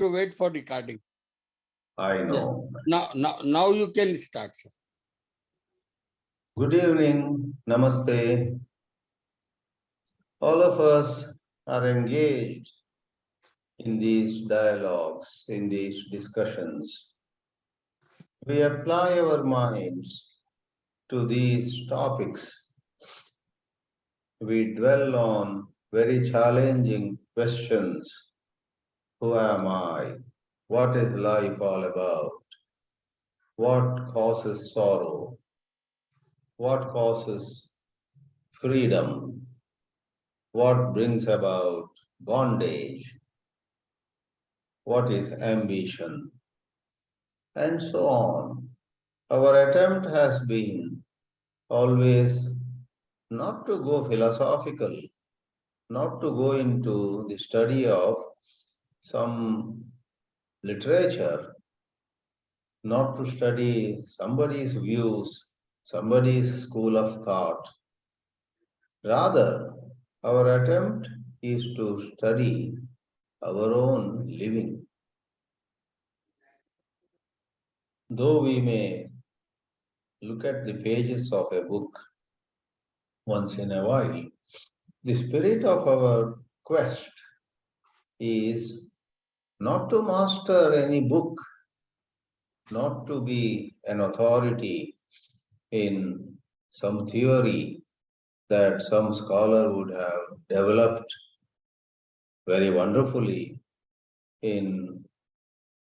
to wait for recording. I know. Now you can start, sir. Good evening. Namaste. All of us are engaged in these dialogues, in these discussions. We apply our minds to these topics. We dwell on very challenging questions. Who am I? What is life all about? What causes sorrow? What causes freedom? What brings about bondage? What is ambition? And so on. Our attempt has been always not to go philosophical, not to go into the study of some literature, not to study somebody's views, somebody's school of thought. Rather, our attempt is to study our own living. Though we may look at the pages of a book once in a while, the spirit of our quest is not to master any book, not to be an authority in some theory that some scholar would have developed very wonderfully in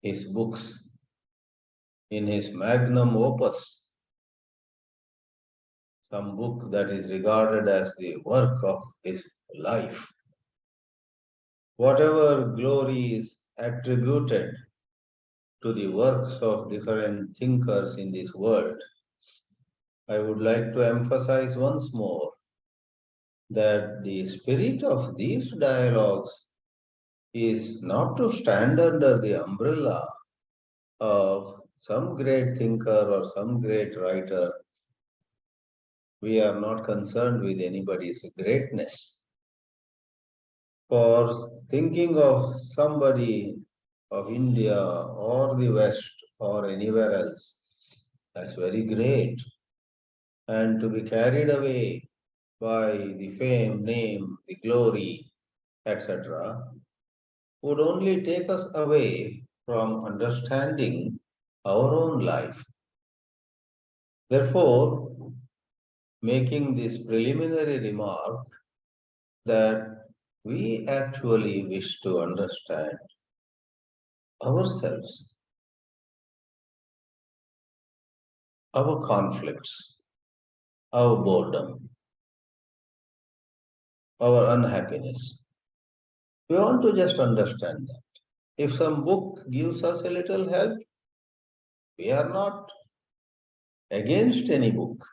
his books, in his magnum opus, some book that is regarded as the work of his life. Whatever glory is attributed to the works of different thinkers in this world, I would like to emphasize once more that the spirit of these dialogues is not to stand under the umbrella of some great thinker or some great writer. We are not concerned with anybody's greatness. For thinking of somebody of India or the West or anywhere else, that's very great. And to be carried away by the fame, name, the glory, etc., would only take us away from understanding our own life. Therefore, making this preliminary remark that we actually wish to understand ourselves, our conflicts, our boredom, our unhappiness. We want to just understand that. If some book gives us a little help, we are not against any book,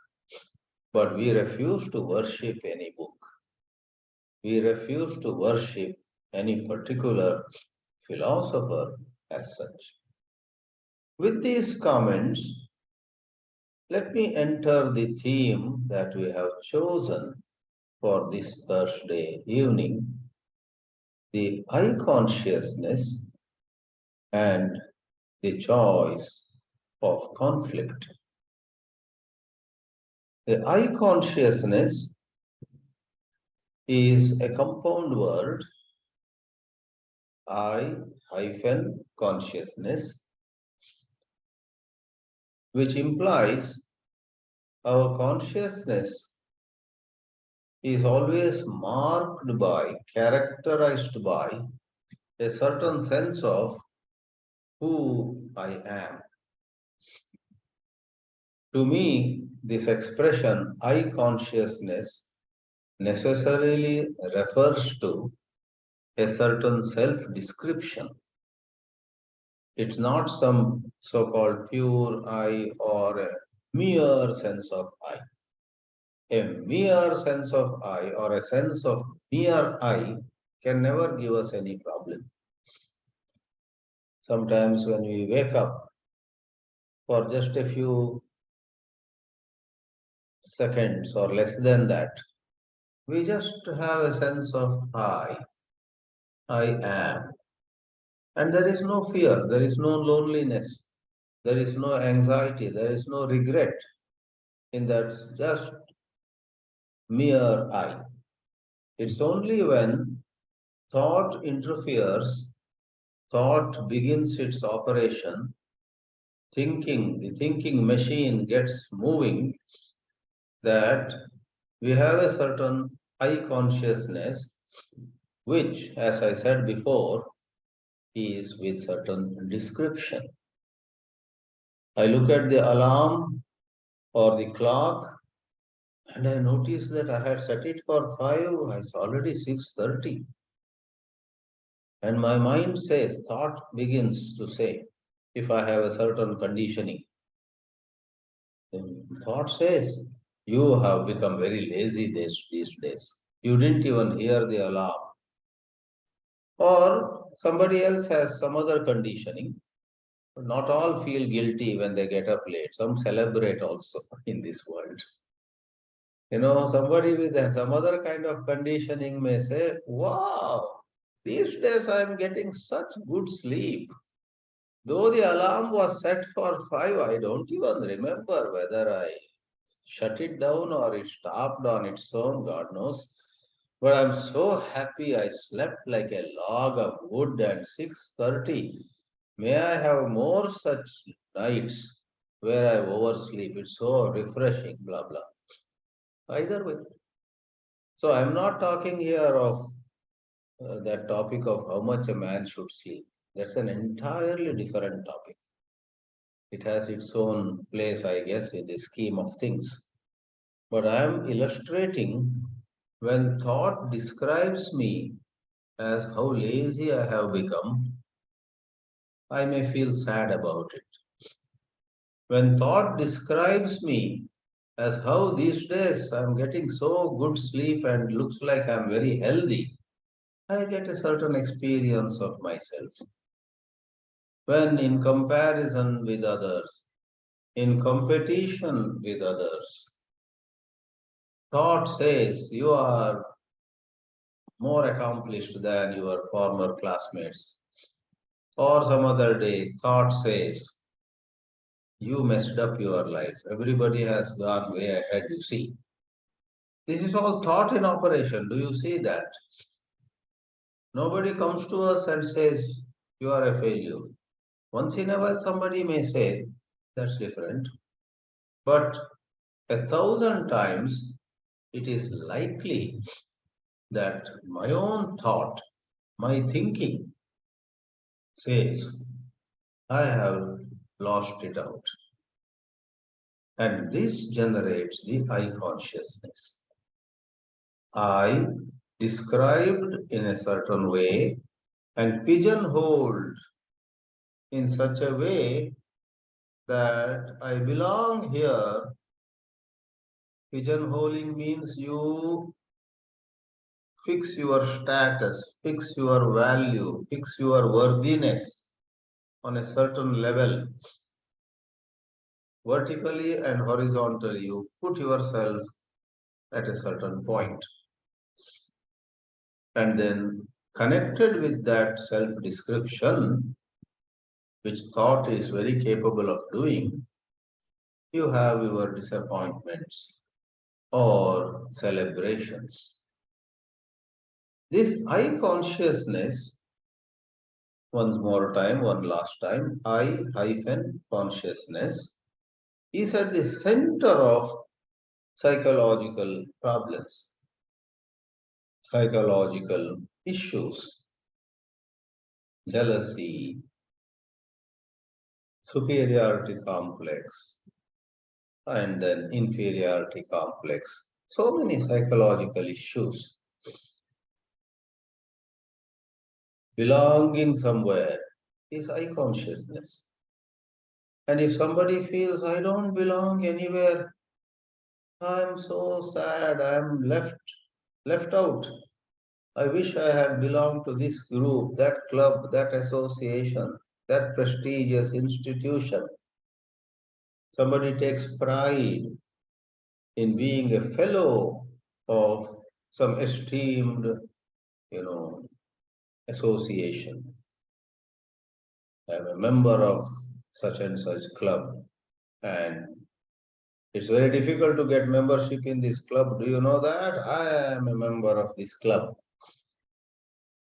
but we refuse to worship any book. We refuse to worship any particular philosopher as such. With these comments, let me enter the theme that we have chosen for this Thursday evening, the I consciousness and the choice of conflict. The I consciousness is a compound word, I hyphen consciousness, which implies our consciousness is always marked by, characterized by a certain sense of who I am. To me, this expression, I consciousness, necessarily refers to a certain self-description. It's not some so-called pure I or a mere sense of I. A mere sense of I or a sense of mere I can never give us any problem. Sometimes when we wake up for just a few seconds or less than that, we just have a sense of I am. And there is no fear, there is no loneliness, there is no anxiety, there is no regret in that just mere I. It's only when thought interferes, thought begins its operation, the thinking machine gets moving, that we have a certain I consciousness, which, as I said before, is with certain description. I look at the alarm or the clock and I notice that I had set it for 5, it's already 6:30. And my mind says, thought begins to say, if I have a certain conditioning, then thought says, you have become very lazy these days. You didn't even hear the alarm. Or somebody else has some other conditioning. Not all feel guilty when they get up late. Some celebrate also in this world. Somebody with some other kind of conditioning may say, wow, these days I am getting such good sleep. Though the alarm was set for 5, I don't even remember whether I shut it down or it stopped on its own, God knows. But I'm so happy I slept like a log of wood at 6:30. May I have more such nights where I oversleep. It's so refreshing, blah, blah. Either way. So I'm not talking here of that topic of how much a man should sleep. That's an entirely different topic. It has its own place, I guess, in the scheme of things. But I am illustrating when thought describes me as how lazy I have become, I may feel sad about it. When thought describes me as how these days I'm getting so good sleep and looks like I'm very healthy, I get a certain experience of myself. When in comparison with others, in competition with others, thought says you are more accomplished than your former classmates. Or some other day, thought says you messed up your life. Everybody has gone way ahead, you see. This is all thought in operation. Do you see that? Nobody comes to us and says, you are a failure. Once in a while, somebody may say, that's different. But 1,000 times, it is likely that my own thought, my thinking says, I have lost it out. And this generates the I consciousness. I described in a certain way and pigeonholed in such a way that I belong here. Pigeonholing means you fix your status, fix your value, fix your worthiness on a certain level. Vertically and horizontally, you put yourself at a certain point. And then connected with that self-description, which thought is very capable of doing, you have your disappointments or celebrations. This I consciousness, one more time, one last time, I hyphen consciousness is at the center of psychological problems, psychological issues, jealousy, superiority complex, and then inferiority complex. So many psychological issues. Belonging somewhere is I consciousness. And if somebody feels I don't belong anywhere, I'm so sad, I'm left out. I wish I had belonged to this group, that club, that association, that prestigious institution. Somebody takes pride in being a fellow of some esteemed, association. I'm a member of such and such club, and it's very difficult to get membership in this club. Do you know that? I am a member of this club.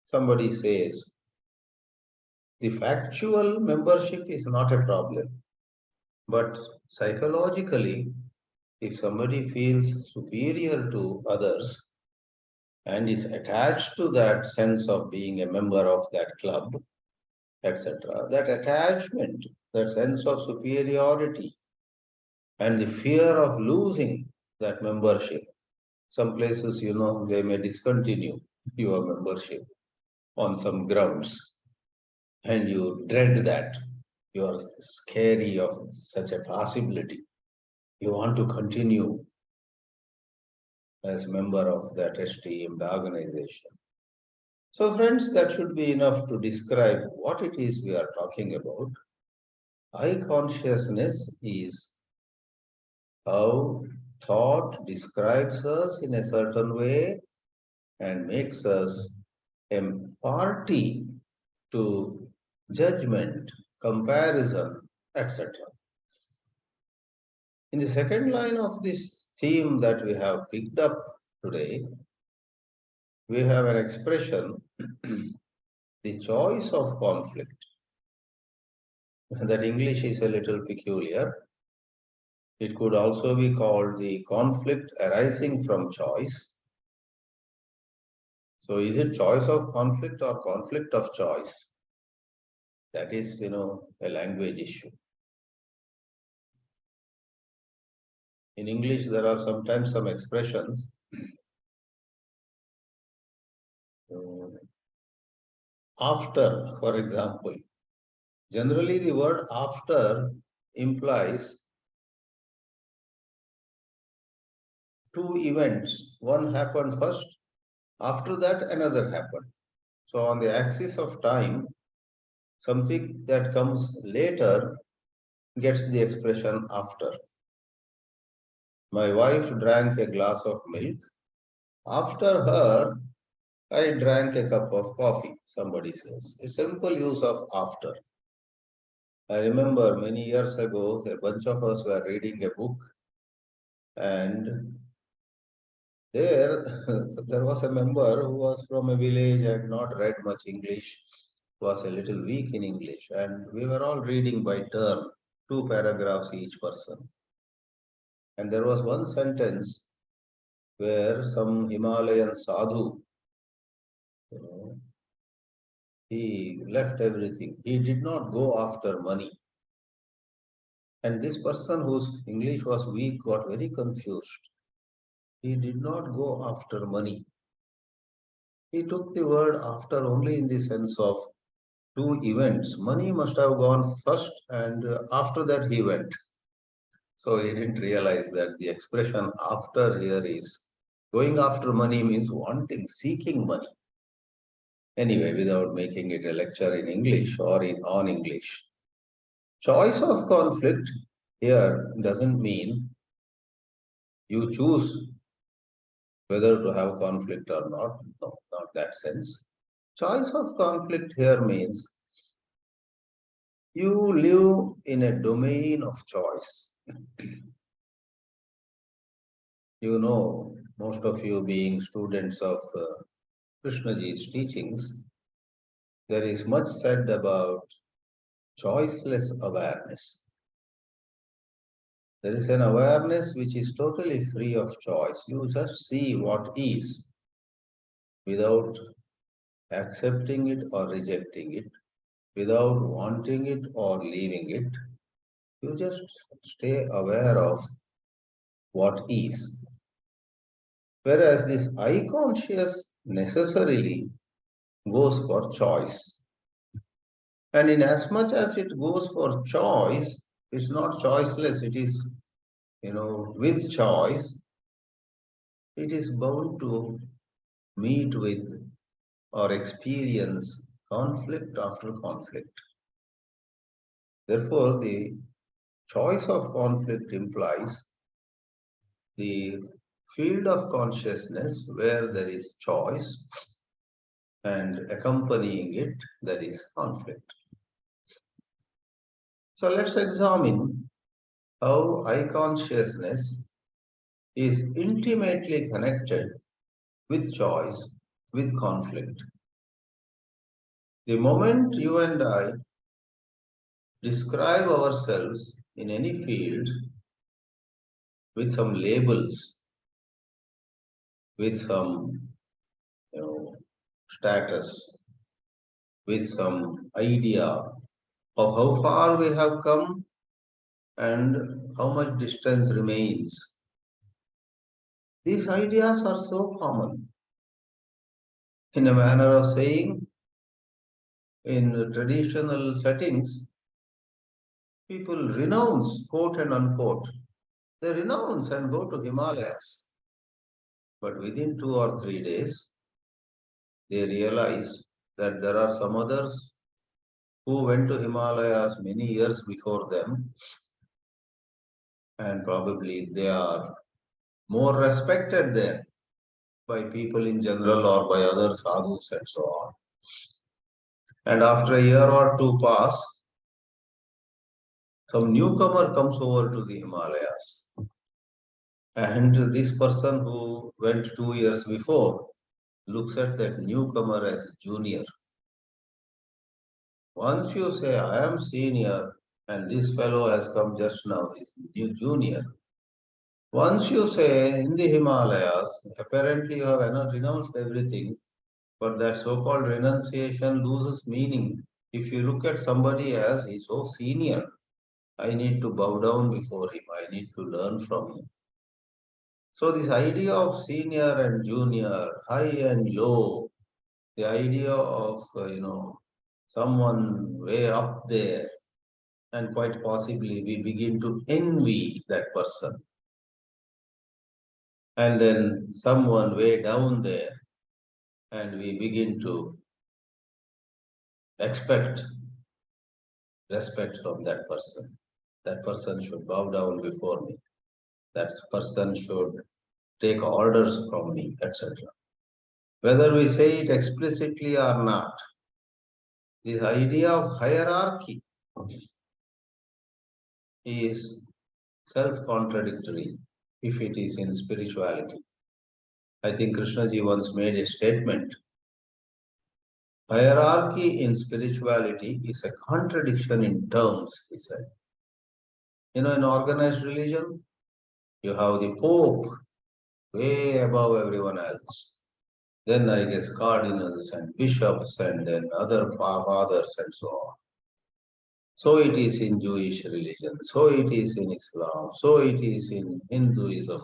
Somebody says, the factual membership is not a problem, but psychologically, if somebody feels superior to others and is attached to that sense of being a member of that club, etc., that attachment, that sense of superiority, and the fear of losing that membership. Some places, they may discontinue your membership on some grounds, and you dread that. You are scary of such a possibility. You want to continue as member of that esteemed organization. So, friends, that should be enough to describe what it is we are talking about. I consciousness is how thought describes us in a certain way and makes us a party to judgment, comparison, etc. In the second line of this theme that we have picked up today, we have an expression, the choice of conflict. That English is a little peculiar. It could also be called the conflict arising from choice. So is it choice of conflict or conflict of choice? That is, a language issue. In English, there are sometimes some expressions. After, for example. Generally, the word after implies two events. One happened first, after that another happened. So on the axis of time, something that comes later gets the expression after. My wife drank a glass of milk. After her, I drank a cup of coffee, somebody says. A simple use of after. I remember many years ago, a bunch of us were reading a book, and there, there was a member who was from a village and not read much English, was a little weak in English, and we were all reading by turn, 2 paragraphs each person. And there was one sentence where some Himalayan sadhu, he left everything. He did not go after money. And this person whose English was weak got very confused. He did not go after money. He took the word after only in the sense of two events. Money must have gone first, and after that he went. So he didn't realize that the expression after here is going after money means wanting, seeking money. Anyway, without making it a lecture in English or on English. Choice of conflict here doesn't mean you choose whether to have conflict or not. No, not that sense. Choice of conflict here means you live in a domain of choice. Most of you being students of Krishnaji's teachings, there is much said about choiceless awareness. There is an awareness which is totally free of choice. You just see what is without accepting it or rejecting it, without wanting it or leaving it. You just stay aware of what is. Whereas this I conscious necessarily goes for choice. And in as much as it goes for choice, it's not choiceless, it is, with choice, it is bound to meet with or experience conflict after conflict. Therefore, the choice of conflict implies the field of consciousness where there is choice and accompanying it, there is conflict. So let's examine how eye consciousness is intimately connected with choice, with conflict. The moment you and I describe ourselves in any field with some labels, with some status, with some idea of how far we have come and how much distance remains. These ideas are so common. In a manner of saying, in traditional settings, people renounce, quote and unquote, they renounce and go to Himalayas. But within 2 or 3 days, they realize that there are some others who went to Himalayas many years before them, and probably they are more respected there by people in general or by other sadhus and so on. And after a year or two pass, some newcomer comes over to the Himalayas. And this person who went 2 years before looks at that newcomer as a junior. Once you say, I am senior and this fellow has come just now, is new junior. Once you say in the Himalayas, apparently you have renounced everything, but that so-called renunciation loses meaning. If you look at somebody as he's so senior, I need to bow down before him, I need to learn from him. So this idea of senior and junior, high and low, the idea of someone way up there, and quite possibly we begin to envy that person. And then someone way down there, and we begin to expect respect from that person. That person should bow down before me. That person should take orders from me, etc. Whether we say it explicitly or not, this idea of hierarchy is self-contradictory if it is in spirituality. I think Krishnaji once made a statement. Hierarchy in spirituality is a contradiction in terms, he said. In organized religion, you have the Pope way above everyone else. Then I guess cardinals and bishops and then other fathers and so on. So it is in Jewish religion, so it is in Islam, so it is in Hinduism.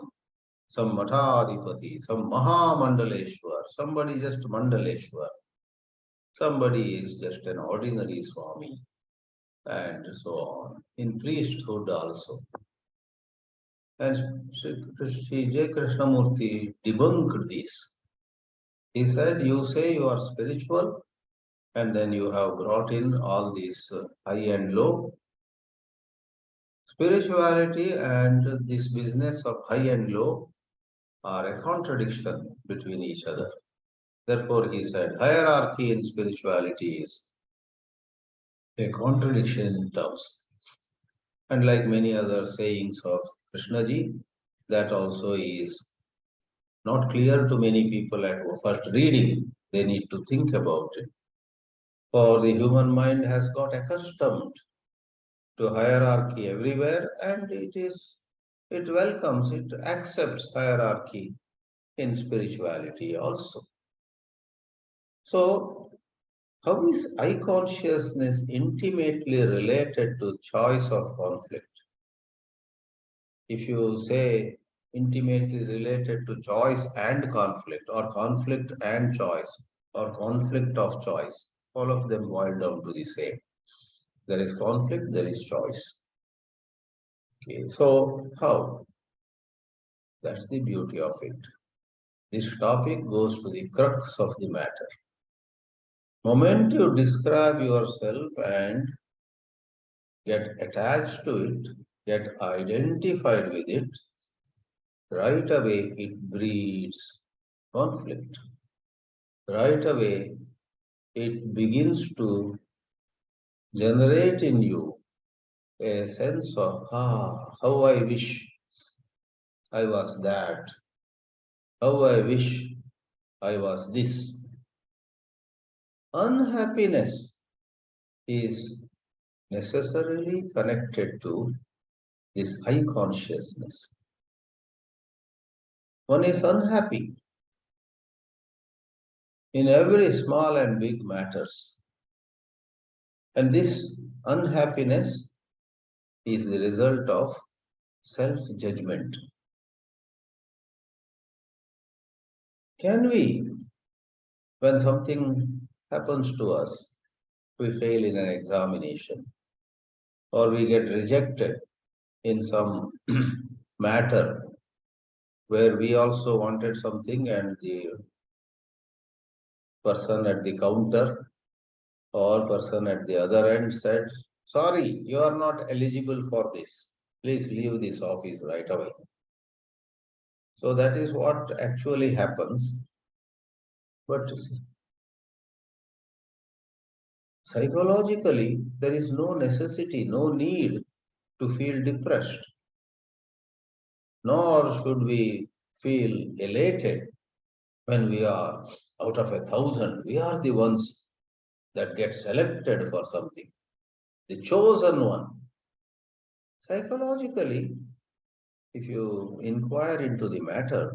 Some Mathadipati, some Mahamandaleshwar, somebody just Mandaleshwar, somebody is just an ordinary Swami, and so on. In priesthood also. And Sri J. Krishnamurti debunked this. He said, you say you are spiritual, and then you have brought in all these high and low. Spirituality and this business of high and low are a contradiction between each other. Therefore, he said, hierarchy in spirituality is a contradiction in terms. And like many other sayings of Krishnaji, that also is not clear to many people at first reading. They need to think about it. For the human mind has got accustomed to hierarchy everywhere, and it welcomes, it accepts hierarchy in spirituality also. So, how is eye consciousness intimately related to choice of conflict? If you say intimately related to choice and conflict, or conflict and choice, or conflict of choice, all of them boil down to the same. There is conflict, there is choice. Okay, so how? That's the beauty of it. This topic goes to the crux of the matter. Moment you describe yourself and get attached to it, get identified with it, right away it breeds conflict. Right away it begins to generate in you a sense of, how I wish I was that, how I wish I was this. Unhappiness is necessarily connected to this I consciousness. One is unhappy in every small and big matters. And this unhappiness is the result of self-judgment. Can we, when something happens to us, we fail in an examination, or we get rejected in some matter where we also wanted something and the person at the counter or person at the other end said, sorry, you are not eligible for this. Please leave this office right away. So that is what actually happens. But psychologically, there is no necessity, no need to feel depressed, nor should we feel elated when we are out of 1,000. We are the ones that get selected for something, the chosen one. Psychologically, if you inquire into the matter,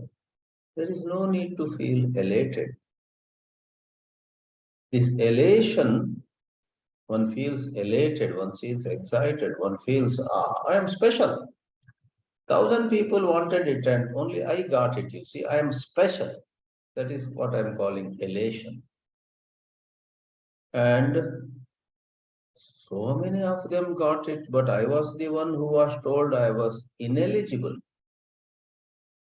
there is no need to feel elated. This elation, one feels elated, one feels excited, one feels, I am special. 1,000 people wanted it and only I got it. You see, I am special. That is what I am calling elation. And so many of them got it, but I was the one who was told I was ineligible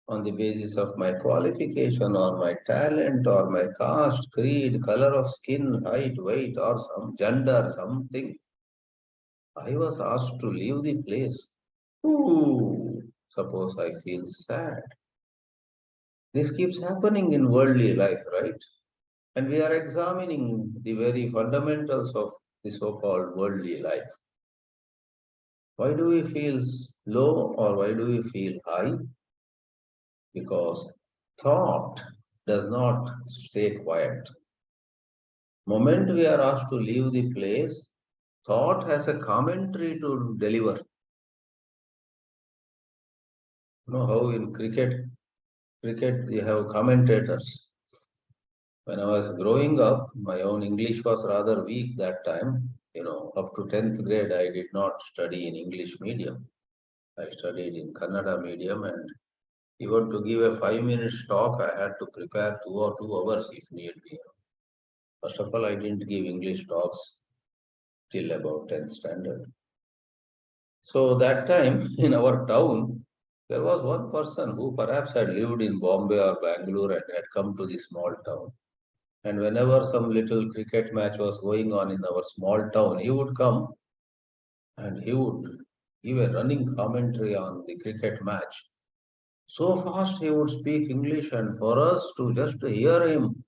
on the basis of my qualification or my talent or my caste, creed, color of skin, height, weight, or some gender, something. I was asked to leave the place. Ooh, suppose I feel sad. This keeps happening in worldly life, right? And we are examining the very fundamentals of the so-called worldly life. Why do we feel low or why do we feel high? Because thought does not stay quiet. Moment we are asked to leave the place, thought has a commentary to deliver. You know how in cricket you have commentators. When I was growing up, my own English was rather weak that time. Up to 10th grade, I did not study in English medium. I studied in Kannada medium, and even to give a 5 minute talk, I had to prepare 2 or 2 hours if need be. First of all, I didn't give English talks till about 10th standard. So that time in our town, there was one person who perhaps had lived in Bombay or Bangalore and had come to the small town. And whenever some little cricket match was going on in our small town, he would come and he would give a running commentary on the cricket match. So fast he would speak English, and for us to just hear him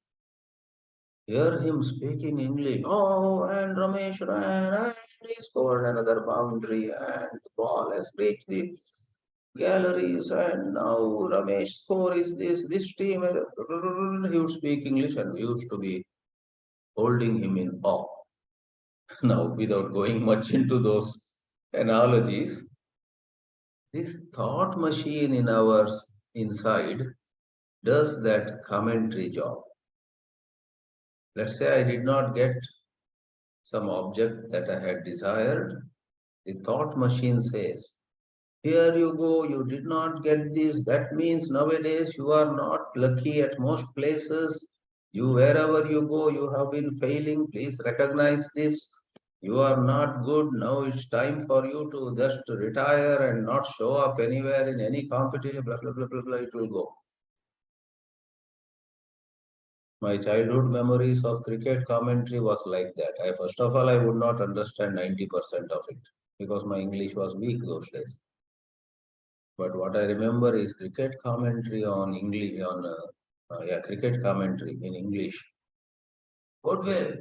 speaking English. Oh, and Ramesh ran and he scored another boundary, and the ball has reached the galleries, and now Ramesh score is this team. He would speak English, and we used to be holding him in awe. Now, without going much into those analogies, this thought machine in our inside does that commentary job. Let's say I did not get some object that I had desired. The thought machine says, here you go, you did not get this. That means nowadays you are not lucky at most places. Wherever you go, you have been failing. Please recognize this. You are not good. Now it's time for you to just retire and not show up anywhere in any competition. Blah, blah, blah, blah, blah. It will go. My childhood memories of cricket commentary was like that. First of all, I would not understand 90% of it because my English was weak those days. But what I remember is cricket commentary on English, cricket commentary in English. Good way.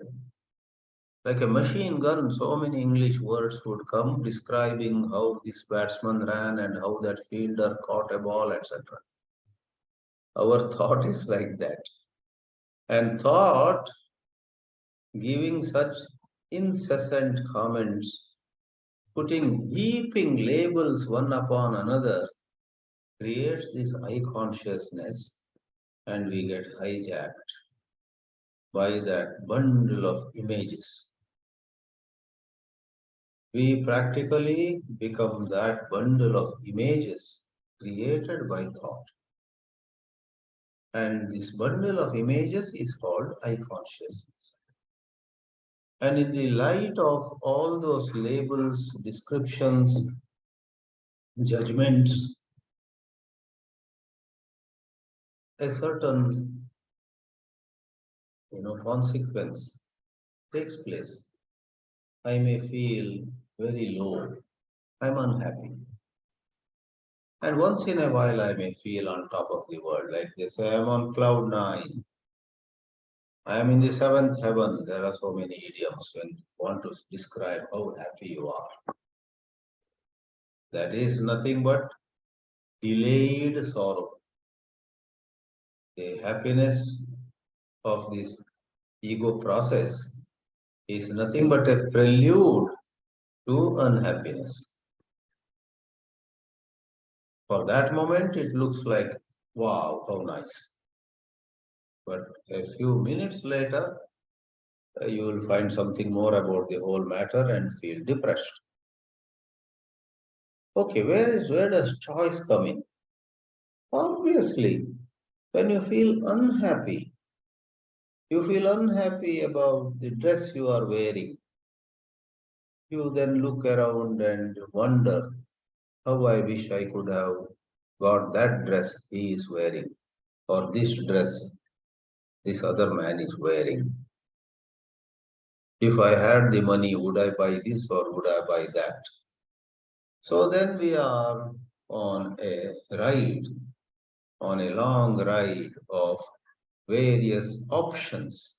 Like a machine gun, so many English words would come describing how this batsman ran and how that fielder caught a ball, etc. Our thought is like that. And thought giving such incessant comments, putting heaping labels one upon another, creates this I consciousness, and we get hijacked by that bundle of images. We practically become that bundle of images created by thought. And this bundle of images is called I consciousness. And in the light of all those labels, descriptions, judgments, a certain consequence takes place. I may feel very low. I'm unhappy. And once in a while, I may feel on top of the world, like they say, I'm on cloud nine. I am in the seventh heaven. There are so many idioms when you want to describe how happy you are. That is nothing but delayed sorrow. The happiness of this ego process is nothing but a prelude to unhappiness. For that moment, it looks like, wow, how nice. But a few minutes later, you will find something more about the whole matter and feel depressed. Okay, where does choice come in? Obviously, when you feel unhappy about the dress you are wearing. You then look around and wonder how I wish I could have got that dress he is wearing, or this dress this other man is wearing. If I had the money, would I buy this or would I buy that? So then we are on a ride, on a long ride of various options.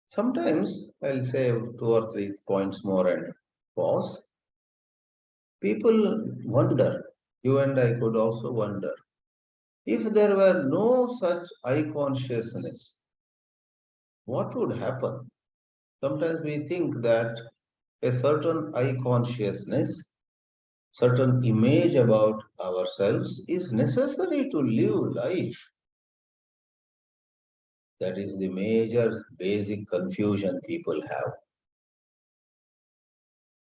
Sometimes I'll say 2 or 3 points more and pause. People wonder, you and I could also wonder, if there were no such I consciousness, what would happen? Sometimes we think that a certain I consciousness, certain image about ourselves is necessary to live life. That is the major basic confusion people have.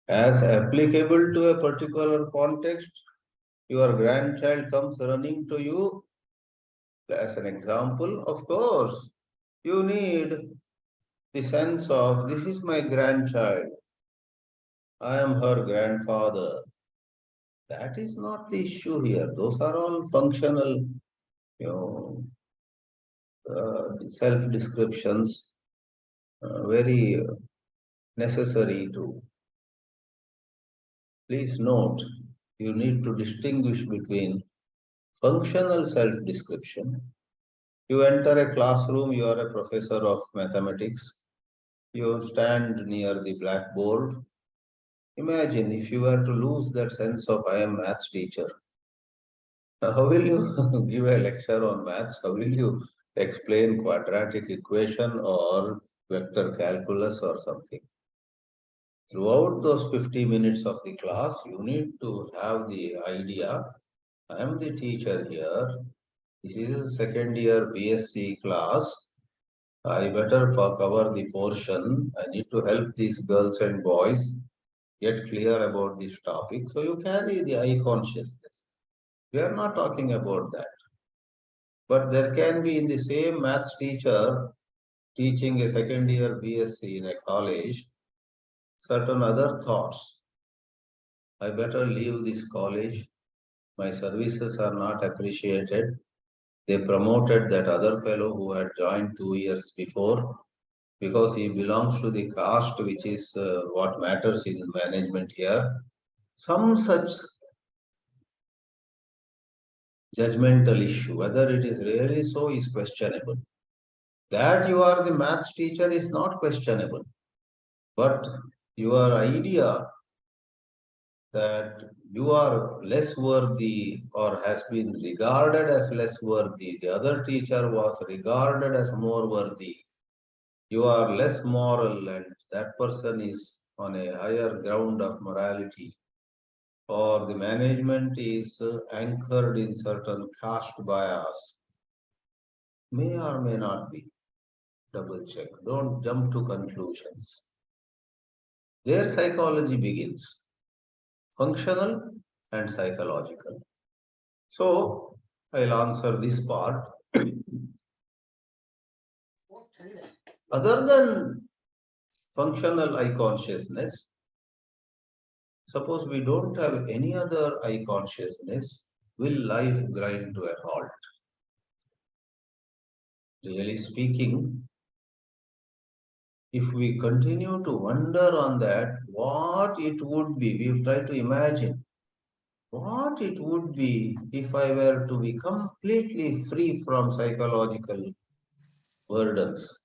As applicable to a particular context, your grandchild comes running to you as an example. Of course, you need the sense of this is my grandchild, I am her grandfather. That is not the issue here. Those are all functional, you know, self-descriptions, very necessary to. Please note, you need to distinguish between functional self-description. You enter a classroom, you are a professor of mathematics, you stand near the blackboard. Imagine if you were to lose that sense of I am maths teacher. How will you give a lecture on maths? How will you explain quadratic equation or vector calculus or something? Throughout those 50 minutes of the class, you need to have the idea, I am the teacher here. This is a second year BSc class. I better cover the portion. I need to help these girls and boys get clear about this topic. So you carry the I consciousness. We are not talking about that. But there can be in the same maths teacher teaching a second year BSc in a college, certain other thoughts. I better leave this college. My services are not appreciated. They promoted that other fellow who had joined 2 years before because he belongs to the caste, which is what matters in management here. Some such judgmental issue, whether it is really so, is questionable. That you are the maths teacher is not questionable. But your idea that you are less worthy or has been regarded as less worthy, the other teacher was regarded as more worthy, you are less moral and that person is on a higher ground of morality, or the management is anchored in certain caste bias, may or may not be. Double check. Don't jump to conclusions. Their psychology begins functional and psychological. So I'll answer this part. Other than functional eye consciousness, suppose we don't have any other eye consciousness, will life grind to a halt? Really speaking, if we continue to wonder on that, what it would be, we've tried to imagine what it would be if I were to be completely free from psychological burdens.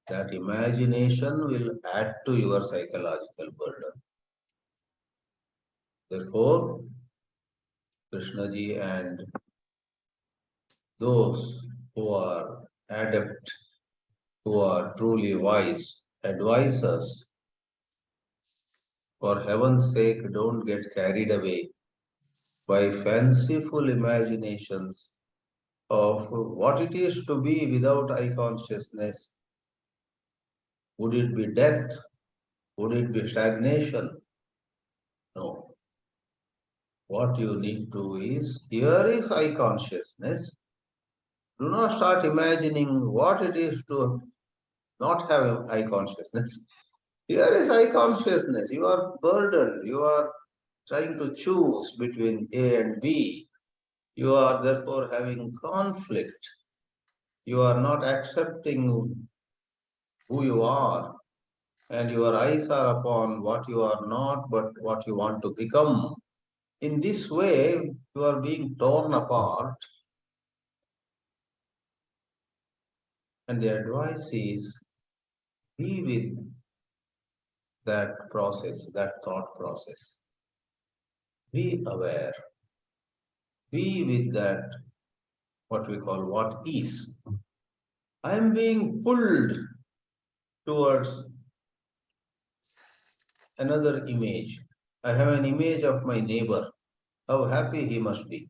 That imagination will add to your psychological burden. Therefore, Krishnaji and those who are adept, who are truly wise, advise us, for heaven's sake, don't get carried away by fanciful imaginations of what it is to be without eye consciousness. Would it be death? Would it be stagnation? No. What you need to is, here is eye consciousness. Do not start imagining what it is to not have eye consciousness. Here is eye consciousness. You are burdened. You are trying to choose between A and B. You are therefore having conflict. You are not accepting who you are, and your eyes are upon what you are not, but what you want to become. In this way, you are being torn apart, and the advice is be with that process, that thought process. Be aware. Be with that, what we call what is. I am being pulled towards another image. I have an image of my neighbor. How happy he must be.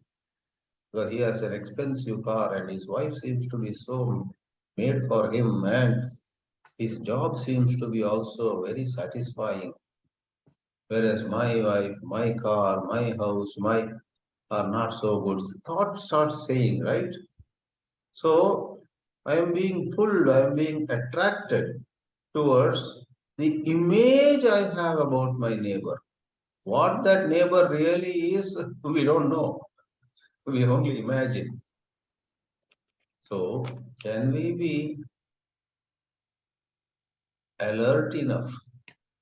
Because he has an expensive car and his wife seems to be so made for him, and his job seems to be also very satisfying. Whereas my wife, my car, my house, my are not so good. Thought starts saying, right? So I am being pulled, I am being attracted towards the image I have about my neighbor. What that neighbor really is, we don't know. We only imagine. So, can we be alert enough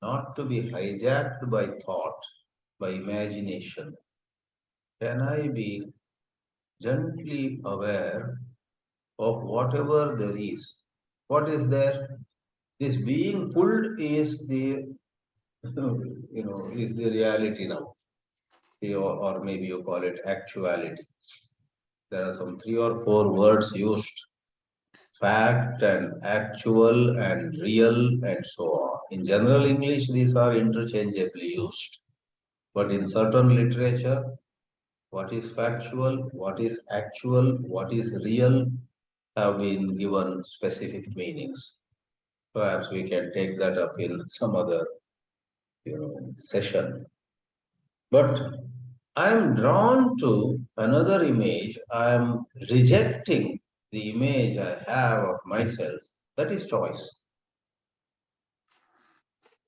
not to be hijacked by thought, by imagination? Can I be gently aware of whatever there is? What is there? This being pulled is the, is the reality now, or maybe you call it actuality. There are some 3 or 4 words used: fact and actual and real and so on. In general English, these are interchangeably used. But in certain literature, what is factual, what is actual, what is real have been given specific meanings. Perhaps we can take that up in some other session. But I am drawn to another image. I am rejecting the image I have of myself. That is choice.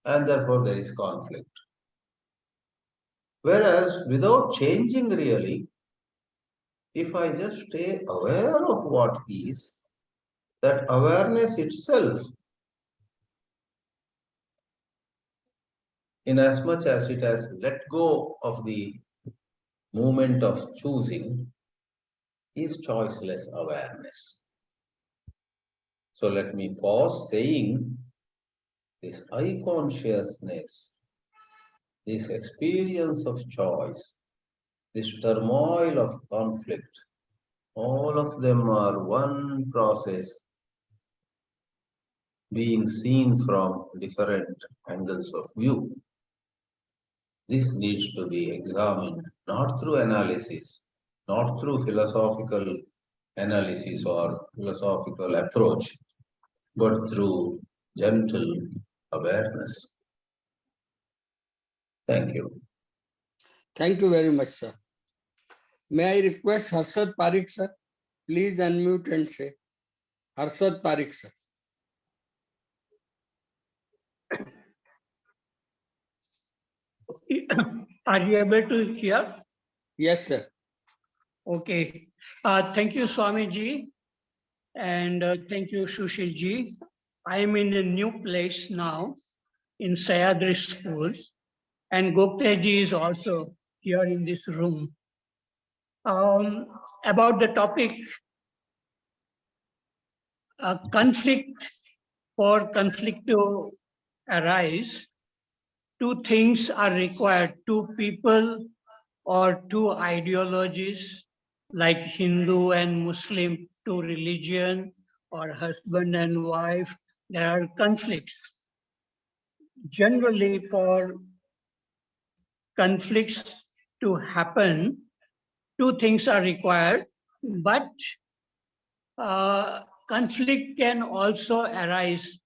And therefore there is conflict. Whereas without changing really, if I just stay aware of what is, that awareness itself, in as much as it has let go of the moment of choosing, is choiceless awareness. So let me pause saying this I consciousness, this experience of choice, this turmoil of conflict, all of them are one process being seen from different angles of view. This needs to be examined not through analysis, not through philosophical analysis or philosophical approach, but through gentle awareness. Thank you. Thank you very much, sir. May I request Harshad Parekh, sir? Please unmute and say. Harshad Parekh, sir. Are you able to hear? Yes, sir. Okay. Thank you, Swamiji, and thank you, Sushilji. I am in a new place now in Sayadri School, and Gokteji is also here in this room. About the topic, conflict, for conflict to arise, two things are required, two people or two ideologies like Hindu and Muslim, two religion or husband and wife, there are conflicts. Generally for conflicts to happen, two things are required, but conflict can also arise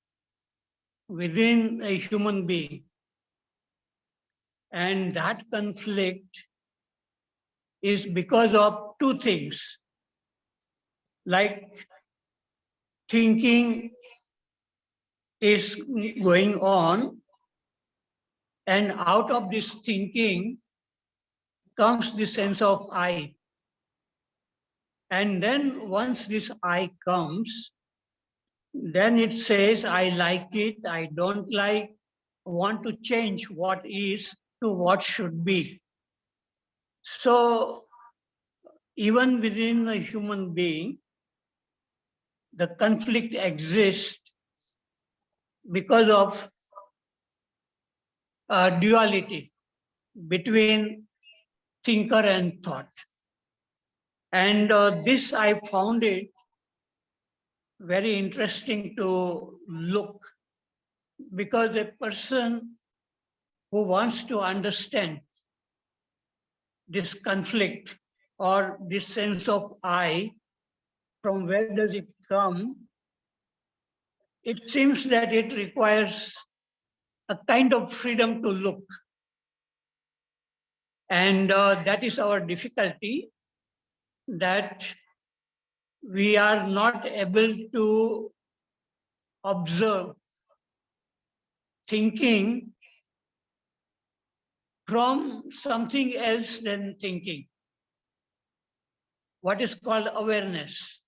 within a human being. And that conflict is because of two things, like thinking is going on, and out of this thinking comes the sense of I. And then once this I comes, then it says, I like it, I don't like, want to change what is to what should be. So even within a human being, the conflict exists because of duality between thinker and thought. And this I found it very interesting to look, because a person who wants to understand this conflict or this sense of I, from where does it come? It seems that it requires a kind of freedom to look. And that is our difficulty, that we are not able to observe thinking from something else than thinking, what is called awareness.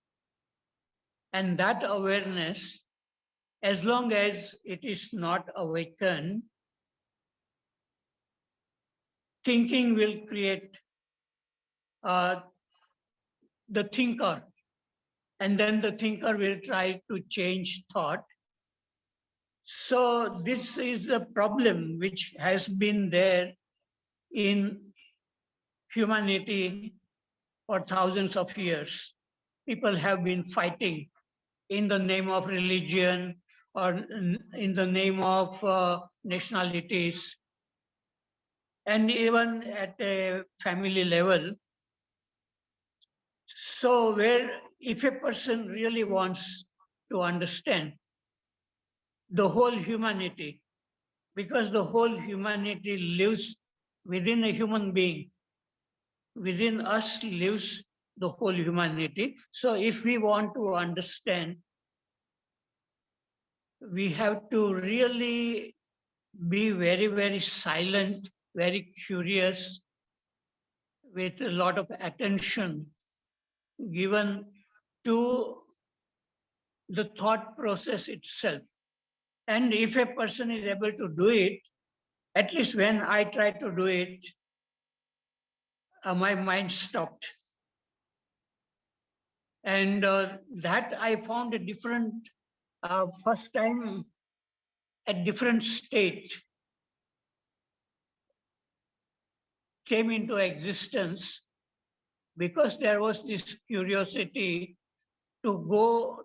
And that awareness, as long as it is not awakened, thinking will create the thinker, and then the thinker will try to change thought. So this is the problem which has been there in humanity for thousands of years. People have been fighting in the name of religion or in the name of nationalities. And even at a family level. So where if a person really wants to understand the whole humanity, because the whole humanity lives within a human being, within us lives the whole humanity. So if we want to understand, we have to really be very, very silent, very curious, with a lot of attention given to the thought process itself. And if a person is able to do it, at least when I try to do it, my mind stopped. And that I found a different First time a different state came into existence because there was this curiosity to go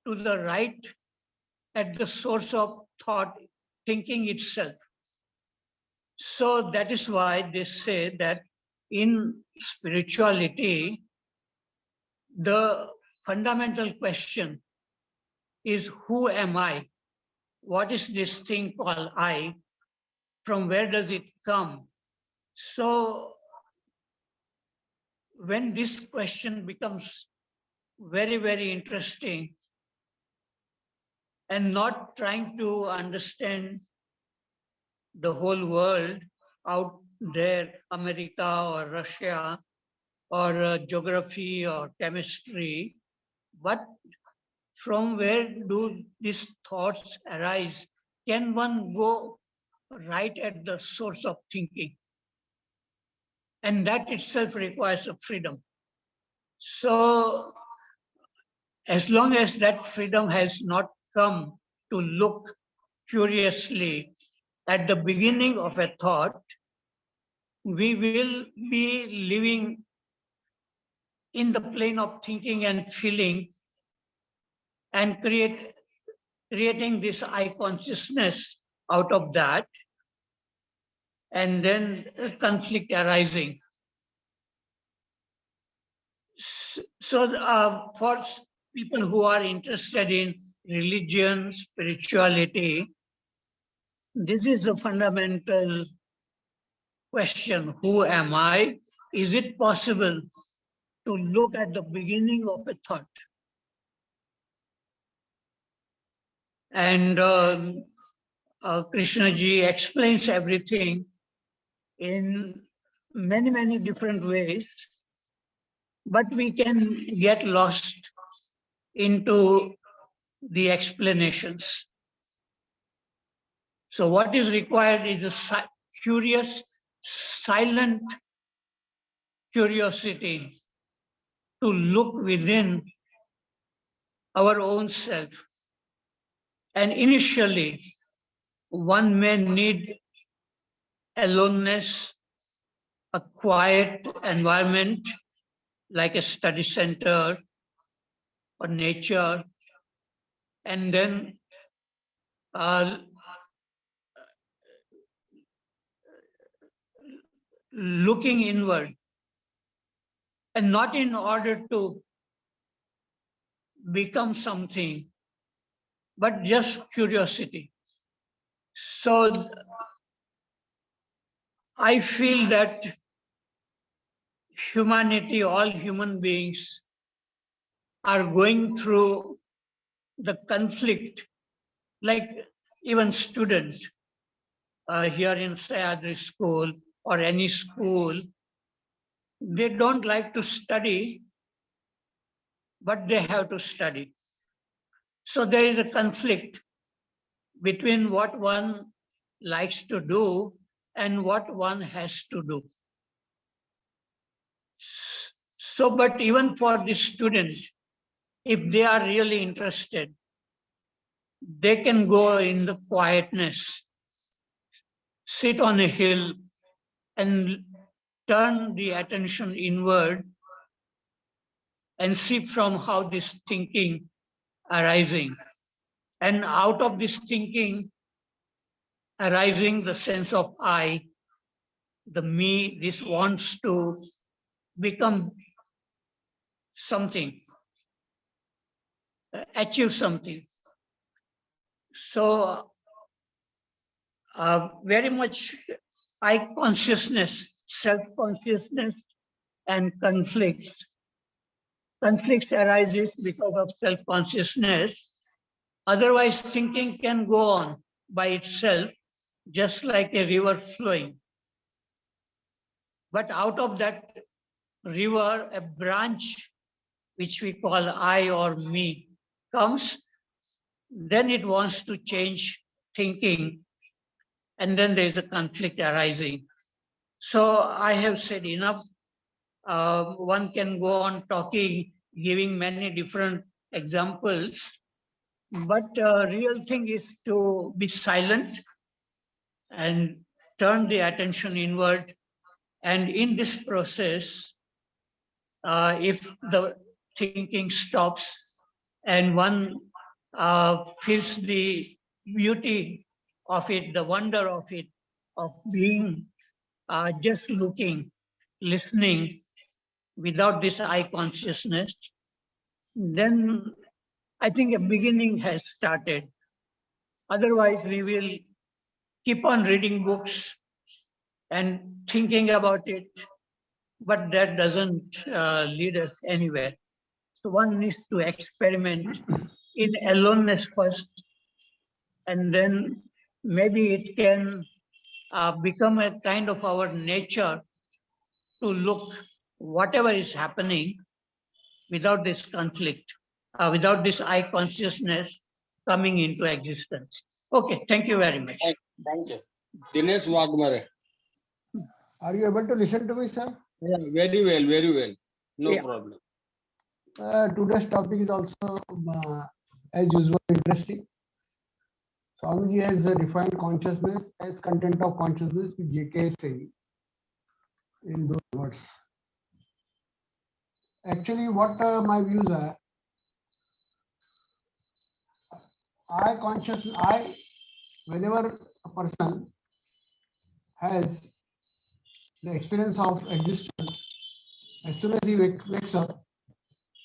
to the right at the source of thought, thinking itself. So that is why they say that in spirituality, the fundamental question is, who am I? What is this thing called I? From where does it come? So when this question becomes very, very interesting, and not trying to understand the whole world out there, America or Russia, or geography or chemistry, but from where do these thoughts arise? Can one go right at the source of thinking? And that itself requires a freedom. So as long as that freedom has not come to look curiously at the beginning of a thought, we will be living in the plane of thinking and feeling and creating this I consciousness out of that, and then conflict arising. So for people who are interested in religion, spirituality, this is the fundamental question: who am I? Is it possible to look at the beginning of a thought? And Krishna ji explains everything in many, many different ways, but we can get lost into the explanations. So what is required is a curious, silent curiosity to look within our own self. And initially, one may need aloneness, a quiet environment like a study center or nature, and then looking inward, and not in order to become something, but just curiosity. So I feel that humanity, all human beings, are going through the conflict, like even students here in Sayadri school or any school, they don't like to study, but they have to study. So there is a conflict between what one likes to do and what one has to do. So, but even for the students, if they are really interested, they can go in the quietness, sit on a hill and turn the attention inward and see from how this thinking arising. And out of this thinking arising the sense of I, the me, this wants to become something, achieve something. So very much I consciousness, self-consciousness and conflict. Conflict arises because of self-consciousness. Otherwise, thinking can go on by itself, just like a river flowing. But out of that river, a branch, which we call I or me, comes, then it wants to change thinking, and then there is a conflict arising. So I have said enough. One can go on talking, giving many different examples, But real thing is to be silent and turn the attention inward. And in this process, if the thinking stops and one feels the beauty of it, the wonder of it, of being just looking, listening without this I consciousness, then I think a beginning has started. Otherwise, we will keep on reading books and thinking about it, but that doesn't lead us anywhere. So one needs to experiment in aloneness first, and then maybe it can become a kind of our nature to look whatever is happening without this conflict, without this I consciousness coming into existence. Okay, thank you very much. Thank you. Dinesh Waghmare. Are you able to listen to me, sir? Yeah, very well, very well. No Yeah. problem. Today's topic is also, as usual, interesting. Swamiji has defined consciousness as content of consciousness, which JK is saying in those words. Actually, what my views are, whenever a person has the experience of existence, as soon as he wakes up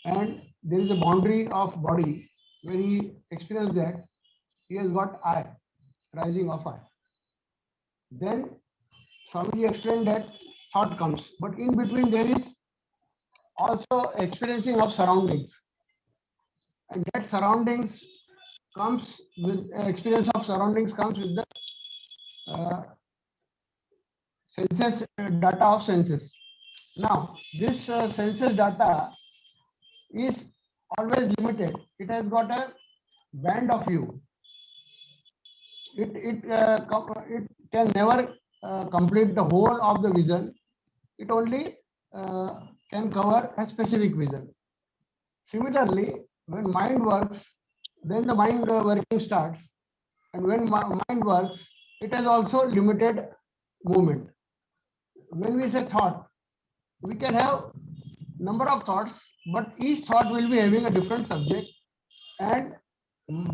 and there is a boundary of body, when he experiences that, he has got I, rising of I. Then Swamiji explained that thought comes, but in between there is also experiencing of surroundings, and that surroundings comes with experience of surroundings comes with the senses, data of senses. Now this senses data is always limited. It has got a band of view. It can never complete the whole of the vision. It only can cover a specific vision. Similarly, when mind works, then the mind working starts, and when mind works, it has also limited movement. When we say thought, we can have number of thoughts, but each thought will be having a different subject, and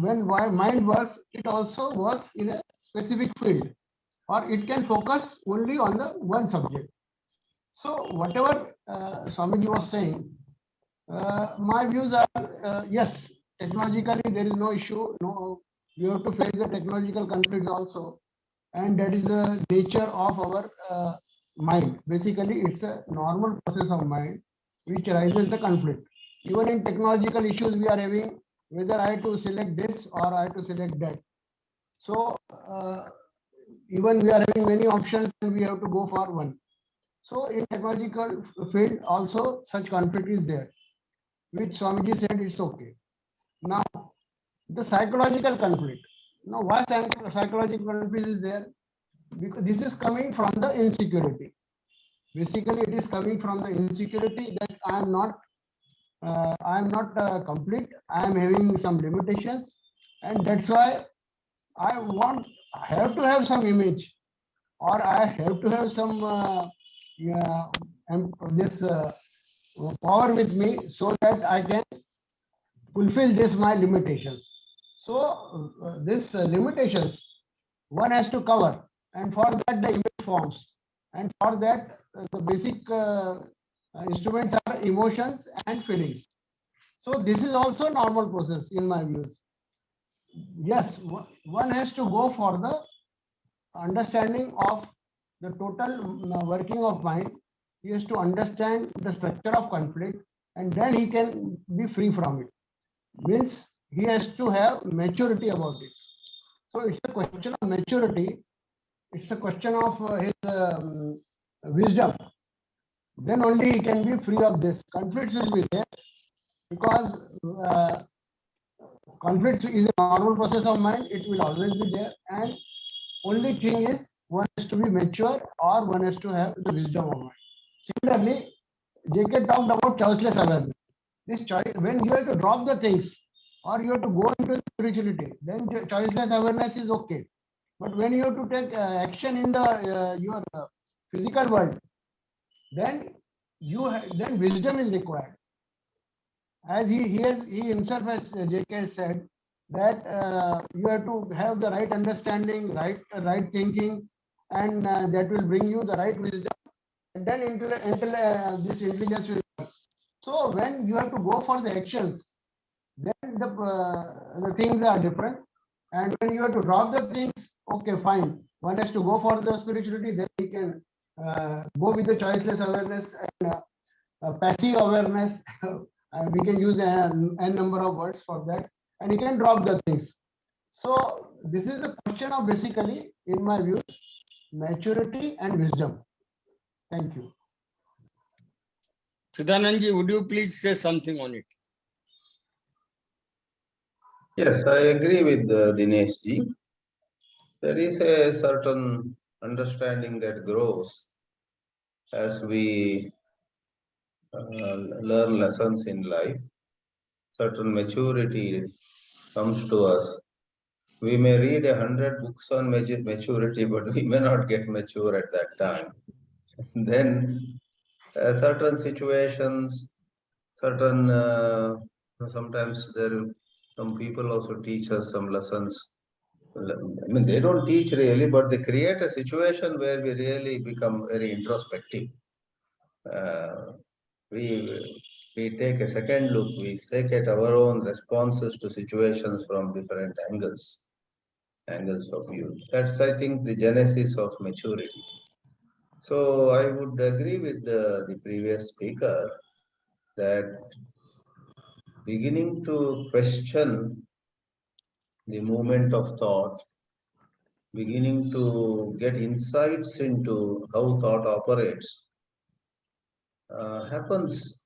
when mind works, it also works in a specific field, or it can focus only on the one subject. So whatever Swamiji was saying, my views are, yes, technologically there is no issue. No, we have to face the technological conflicts also, and that is the nature of our mind. Basically, it's a normal process of mind which arises the conflict. Even in technological issues, we are having whether I have to select this or I have to select that. So even we are having many options and we have to go for one. So in technological field also such conflict is there, which Swamiji said it's okay. Now the psychological conflict. Now why psychological conflict is there? Because this is coming from the insecurity. Basically, it is coming from the insecurity that I am not complete. I am having some limitations, and that's why I have to have some image, or I have to have some this power with me, so that I can fulfill this my limitations. So this limitations one has to cover, and for that the image forms, and for that the basic instruments are emotions and feelings. So this is also a normal process in my views. Yes, one has to go for the understanding of the total working of mind. He has to understand the structure of conflict, and then he can be free from it. Means he has to have maturity about it. So it's a question of maturity. It's a question of his wisdom. Then only he can be free of this. Conflicts will be there because conflict is a normal process of mind. It will always be there, and only thing is one has to be mature, or one has to have the wisdom of mind. Similarly, JK talked about choiceless awareness. This choice, when you have to drop the things, or you have to go into spirituality, then choiceless awareness is okay. But when you have to take action in the your physical world, then then wisdom is required. As he himself has JK said that you have to have the right understanding, right thinking, and that will bring you the right wisdom, and then this intelligence will work. So when you have to go for the actions, then the things are different. And when you have to drop the things, okay, fine. One has to go for the spirituality, then he can go with the choiceless awareness and passive awareness. We can use n number of words for that, and you can drop the things. So this is the question of basically, in my view, maturity and wisdom. Thank you. Chidanandji, would you please say something on it? Yes, I agree with Dinesh ji. There is a certain understanding that grows as we learn lessons in life. Certain maturity comes to us. We may read 100 books on maturity, but we may not get mature at that time. Then certain situations, certain sometimes some people also teach us some lessons. I mean, they don't teach really, but they create a situation where we really become very introspective. Uh, we take a second look, we take at our own responses to situations from different angles of view. That's, I think, the genesis of maturity. So I would agree with the previous speaker that beginning to question the movement of thought, beginning to get insights into how thought operates, happens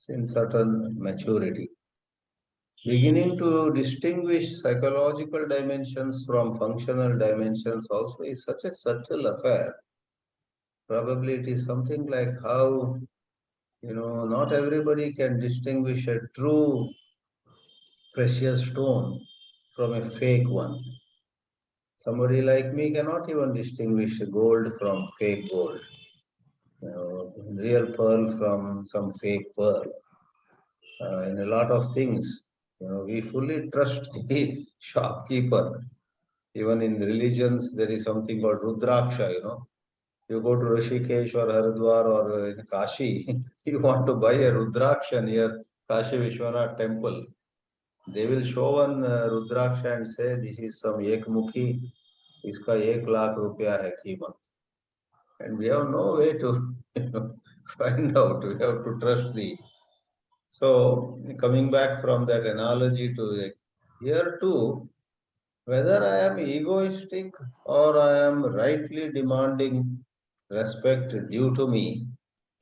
in certain maturity. Beginning to distinguish psychological dimensions from functional dimensions also is such a subtle affair. Probably it is something like how, not everybody can distinguish a true precious stone from a fake one. Somebody like me cannot even distinguish gold from fake gold, real pearl from some fake pearl. In a lot of things, we fully trust the shopkeeper. Even in religions, there is something called Rudraksha, You go to Rishikesh or Haridwar or in Kashi, you want to buy a Rudraksha near Kashi Vishwanath temple. They will show one Rudraksha and say, this is some Ekmukhi, iska 1 lakh rupiya hai कीमत. And we have no way to find out. We have to trust the. So coming back from that analogy to here too, whether I am egoistic or I am rightly demanding respect due to me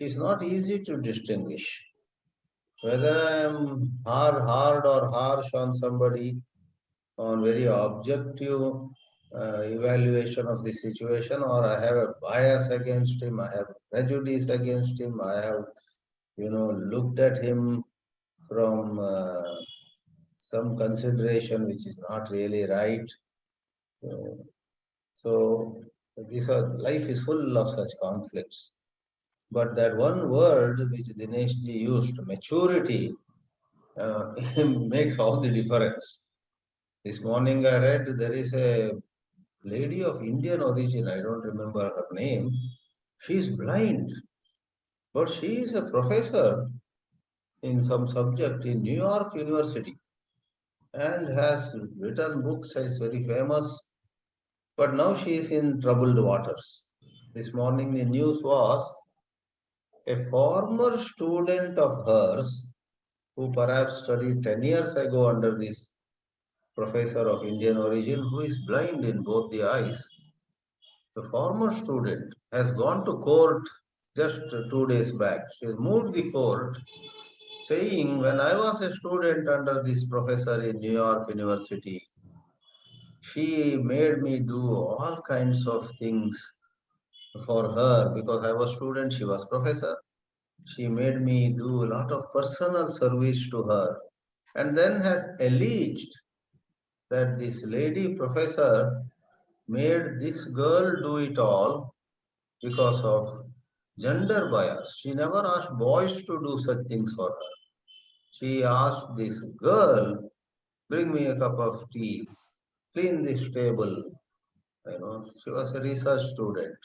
is not easy to distinguish. Whether I am hard or harsh on somebody on very objective evaluation of the situation, or I have a bias against him, I have prejudice against him, I have, looked at him from some consideration which is not really right. So life is full of such conflicts. But that one word which Dinesh ji used, maturity, makes all the difference. This morning I read there is a lady of Indian origin, I don't remember her name. She is blind, but she is a professor in some subject in New York University and has written books, is very famous. But now she is in troubled waters. This morning the news was a former student of hers who perhaps studied 10 years ago under this professor of Indian origin who is blind in both the eyes. The former student has gone to court just 2 days back. She has moved the court saying, when I was a student under this professor in New York University, she made me do all kinds of things for her because I was student, she was professor. She made me do a lot of personal service to her. and then has alleged that this lady professor made this girl do it all because of gender bias. She never asked boys to do such things for her. She asked this girl, bring me a cup of tea, clean this table. She was a research student.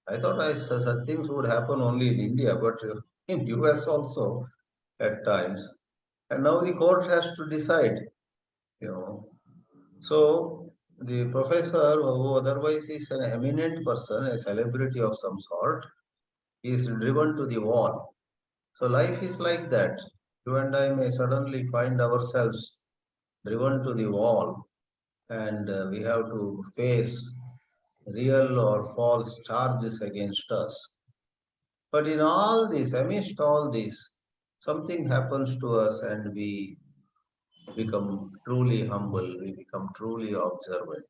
I thought such things would happen only in India, but in US also at times. And now the court has to decide, you know. So the professor, who otherwise is an eminent person, a celebrity of some sort, is driven to the wall. So life is like that. You and I may suddenly find ourselves driven to the wall, and we have to face real or false charges against us. But in all this, amidst all this, something happens to us and we become truly humble, we become truly observant.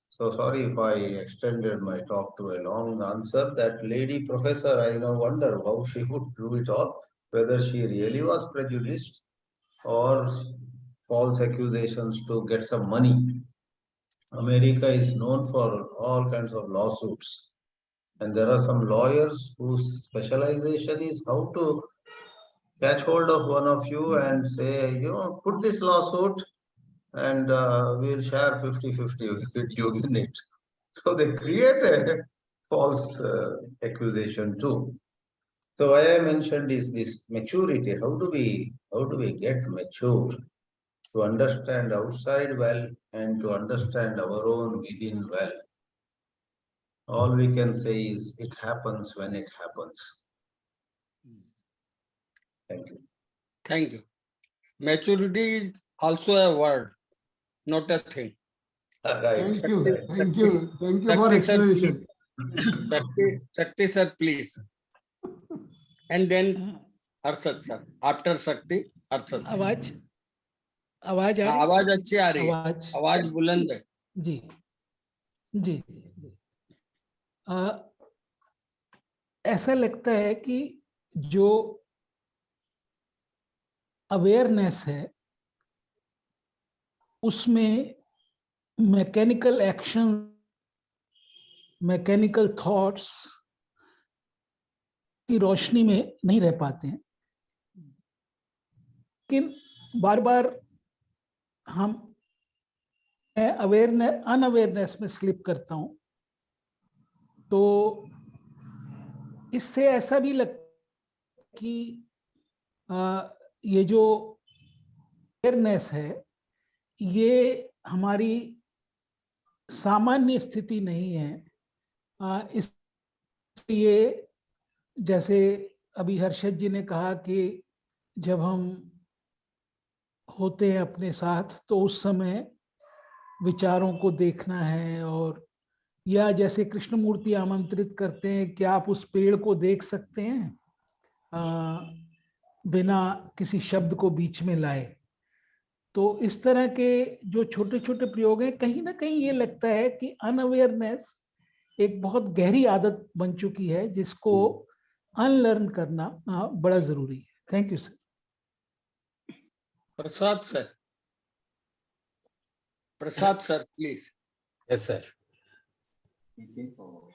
So sorry if I extended my talk to a long answer. That lady professor, I now wonder how she would do it all, whether she really was prejudiced or false accusations to get some money. America is known for all kinds of lawsuits. And there are some lawyers whose specialization is how to catch hold of one of you and say, put this lawsuit and we'll share 50-50 with you in it. So they create a false accusation too. So why I mentioned is this maturity. How do we get mature to understand outside well and to understand our own within well? All we can say is it happens when it happens. Thank you. Thank you. Maturity is also a word, not a thing. Right. Thank you, Right. thank you, thank you for Shakti sir, explanation. Shakti sir, please. And then Harshad sir. After Shakti, Harshad sir. आवाज आवाज आ हाँ, रही आवाज अच्छी आ रही है, आवाज आवाज बुलंद है। जी जी जी ऐसा लगता है कि जो अवेयरनेस है उसमें मैकेनिकल एक्शन, मैकेनिकल थॉट्स की रोशनी में नहीं रह पाते हैं, लेकिन बार बार हम अनअवेयरनेस में स्लिप करता हूं, तो इससे ऐसा भी लगता कि ये जो अवेयरनेस है ये हमारी सामान्य स्थिति नहीं है। इसलिए जैसे अभी हर्षद जी ने कहा कि जब हम होते हैं अपने साथ तो उस समय विचारों को देखना है, और या जैसे कृष्णमूर्ति आमंत्रित करते हैं कि आप उस पेड़ को देख सकते हैं बिना किसी शब्द को बीच में लाए। तो इस तरह के जो छोटे छोटे प्रयोग हैं, कहीं ना कहीं ये लगता है कि अनअवेयरनेस एक बहुत गहरी आदत बन चुकी है जिसको अनलर्न करना बड़ा जरूरी है। Thank you sir. Prasad sir, Prasad sir please. Yes, sir.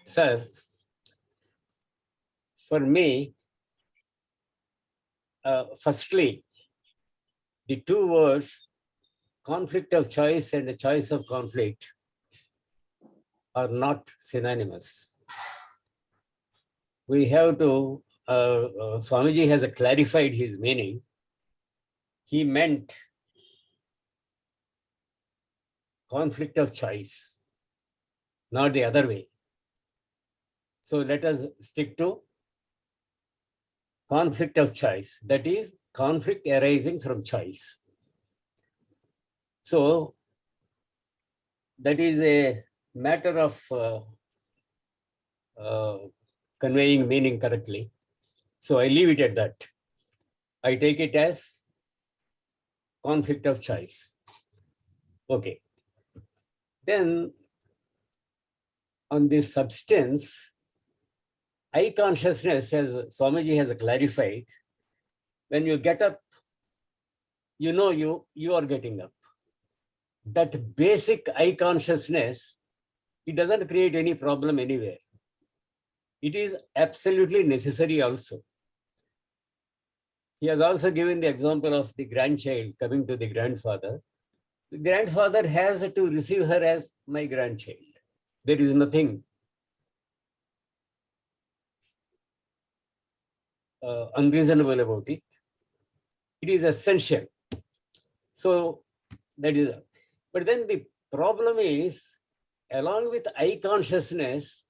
Sir, for me, firstly, the two words, conflict of choice and the choice of conflict, are not synonymous. We have to, Swamiji has clarified his meaning. He meant conflict of choice, not the other way. So let us stick to conflict of choice, that is conflict arising from choice. So that is a matter of conveying meaning correctly. So I leave it at that. I take it as conflict of choice. Okay. Then on this substance, eye consciousness, as Swamiji has clarified, when you get up you know you are getting up. That basic I consciousness, it doesn't create any problem anywhere. It is absolutely necessary also. He has also given the example of the grandchild coming to the grandfather. The grandfather has to receive her as my grandchild. There is nothing unreasonable about it. It is essential. So that is, but then the problem is, along with I consciousness,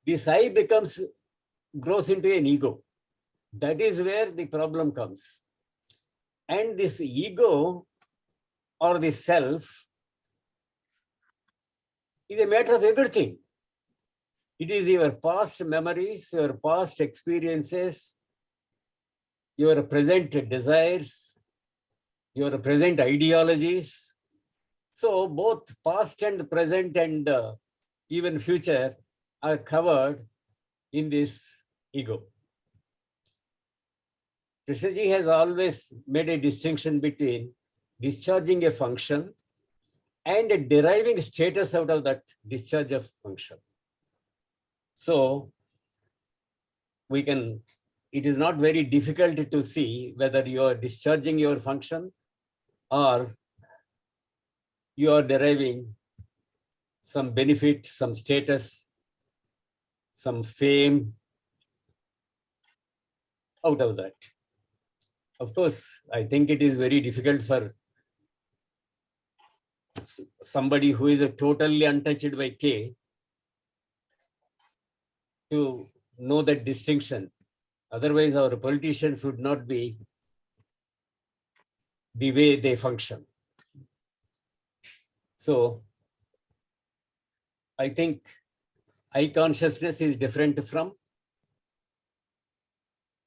this I grows into an ego. That is where the problem comes. And this ego or the self is a matter of everything. It is your past memories, your past experiences, your present desires, your present ideologies. So both past and present and even future are covered in this ego. Krishnaji has always made a distinction between discharging a function and deriving status out of that discharge of function. So it is not very difficult to see whether you are discharging your function or you are deriving some benefit, some status, some fame out of that. Of course, I think it is very difficult for somebody who is totally untouched by K to know that distinction. Otherwise, our politicians would not be the way they function. So I think I consciousness is different from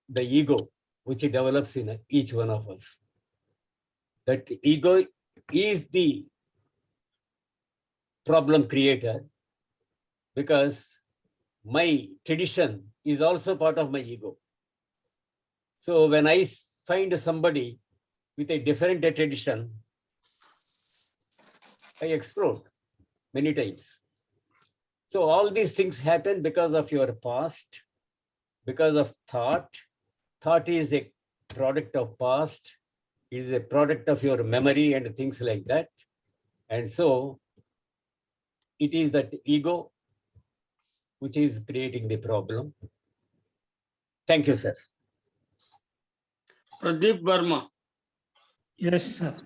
the ego, which it develops in each one of us. That ego is the problem creator because my tradition is also part of my ego. So when I find somebody with a different tradition, I explode many times. So all these things happen because of your past, because of thought. Thought is a product of past, is a product of your memory and things like that. And so it is that ego which is creating the problem. Thank you, sir. Pradeep Verma. Yes, sir.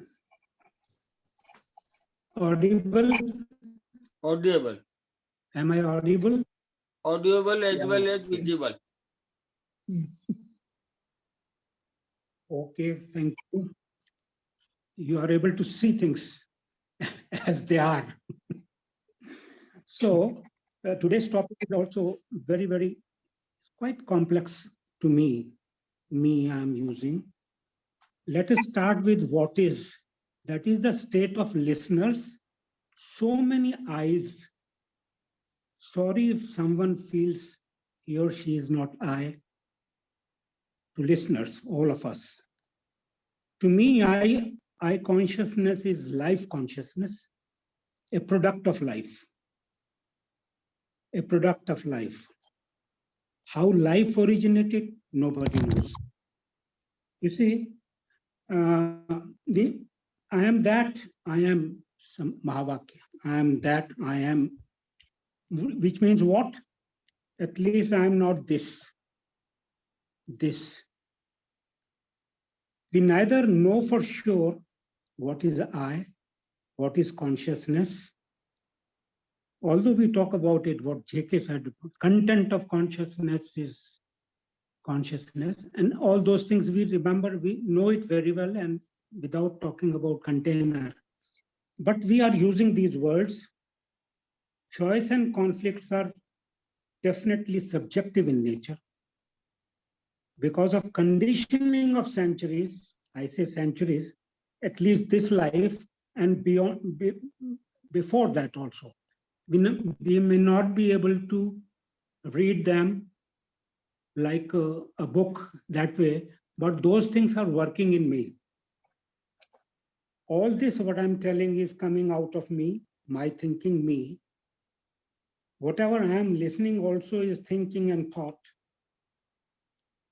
Audible? Audible. Am I audible? Audible as well as visible. Okay, thank you. You are able to see things as they are. So today's topic is also very quite complex to me. I'm using. Let us start with what is. That is the state of listeners. So many eyes. Sorry if someone feels he or she is not I. To listeners, all of us. To me, I consciousness is life consciousness, a product of life. A product of life. How life originated, nobody knows. You see, I am that, I am some Mahavakya. I am that, I am, which means what? At least I am not this. This. We neither know for sure what is I, what is consciousness. Although we talk about it, what J.K. said, content of consciousness is consciousness, and all those things we remember, we know it very well, and without talking about container. But we are using these words. Choice and conflicts are definitely subjective in nature. Because of conditioning of centuries, I say centuries, at least this life and beyond, before that also. We may not be able to read them like a book that way, but those things are working in me. all this, what I'm telling is coming out of me, my thinking me. Whatever I am listening also is thinking and thought.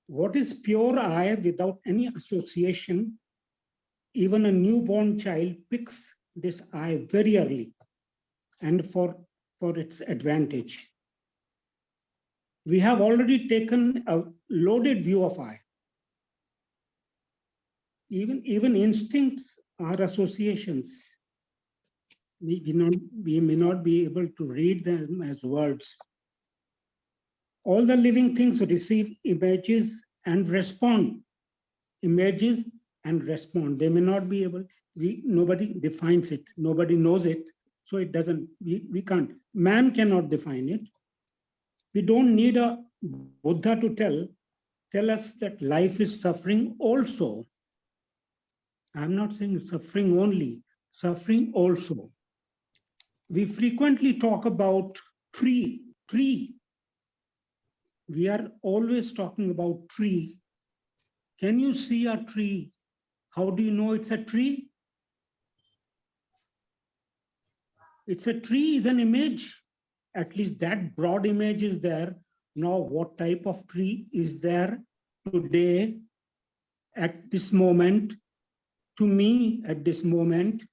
What is pure I without any association? Even a newborn child picks this I very early and for its advantage. We have already taken a loaded view of I. Even instincts are associations. We may not be able to read them as words. All the living things receive images and respond. Images and respond. They may not be able, nobody defines it, nobody knows it, so it doesn't, we can't. Man cannot define it. We don't need a Buddha to tell us that life is suffering also. I'm not saying suffering only, suffering also. We frequently talk about tree. We are always talking about tree. Can you see a tree? How do you know it's a tree? It's a tree is an image. At least that broad image is there. Now, what type of tree is there today at this moment, to me at this moment?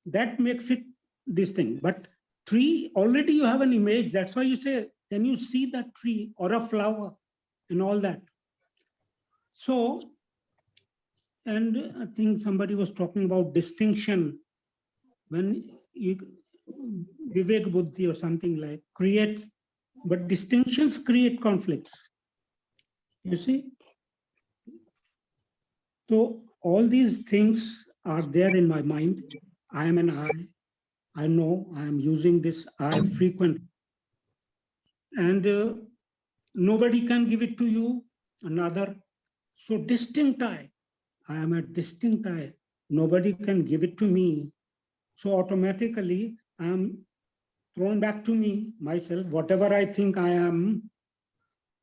That makes it this thing. But tree, already you have an image. That's why you say, can you see that tree or a flower and all that? So, and I think somebody was talking about distinction. When you, Vivek Buddhi or something like creates, but distinctions create conflicts. You see? So all these things are there in my mind. I am an I know I am using this I frequently. And nobody can give it to you, another. So distinct I am a distinct I. Nobody can give it to me. So automatically I am thrown back to me, myself, whatever I think I am.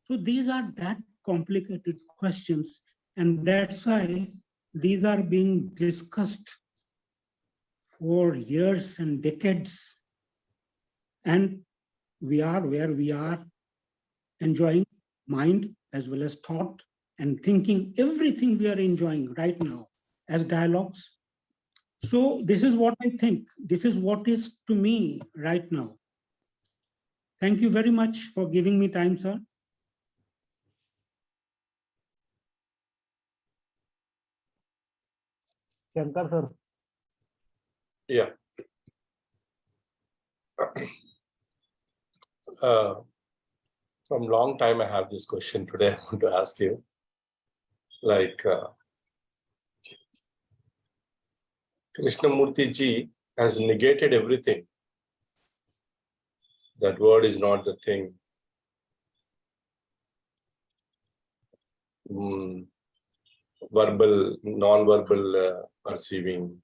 So these are that complicated questions. And that's why these are being discussed for years and decades. And we are where we are, enjoying mind as well as thought and thinking, everything we are enjoying right now as dialogues. So this is what I think. This is what is to me right now. Thank you very much for giving me time, sir. Shankar sir. Yeah. From long time I have this question today I want to ask you. Like Krishnamurti ji has negated everything. That word is not the thing. Verbal, non-verbal perceiving.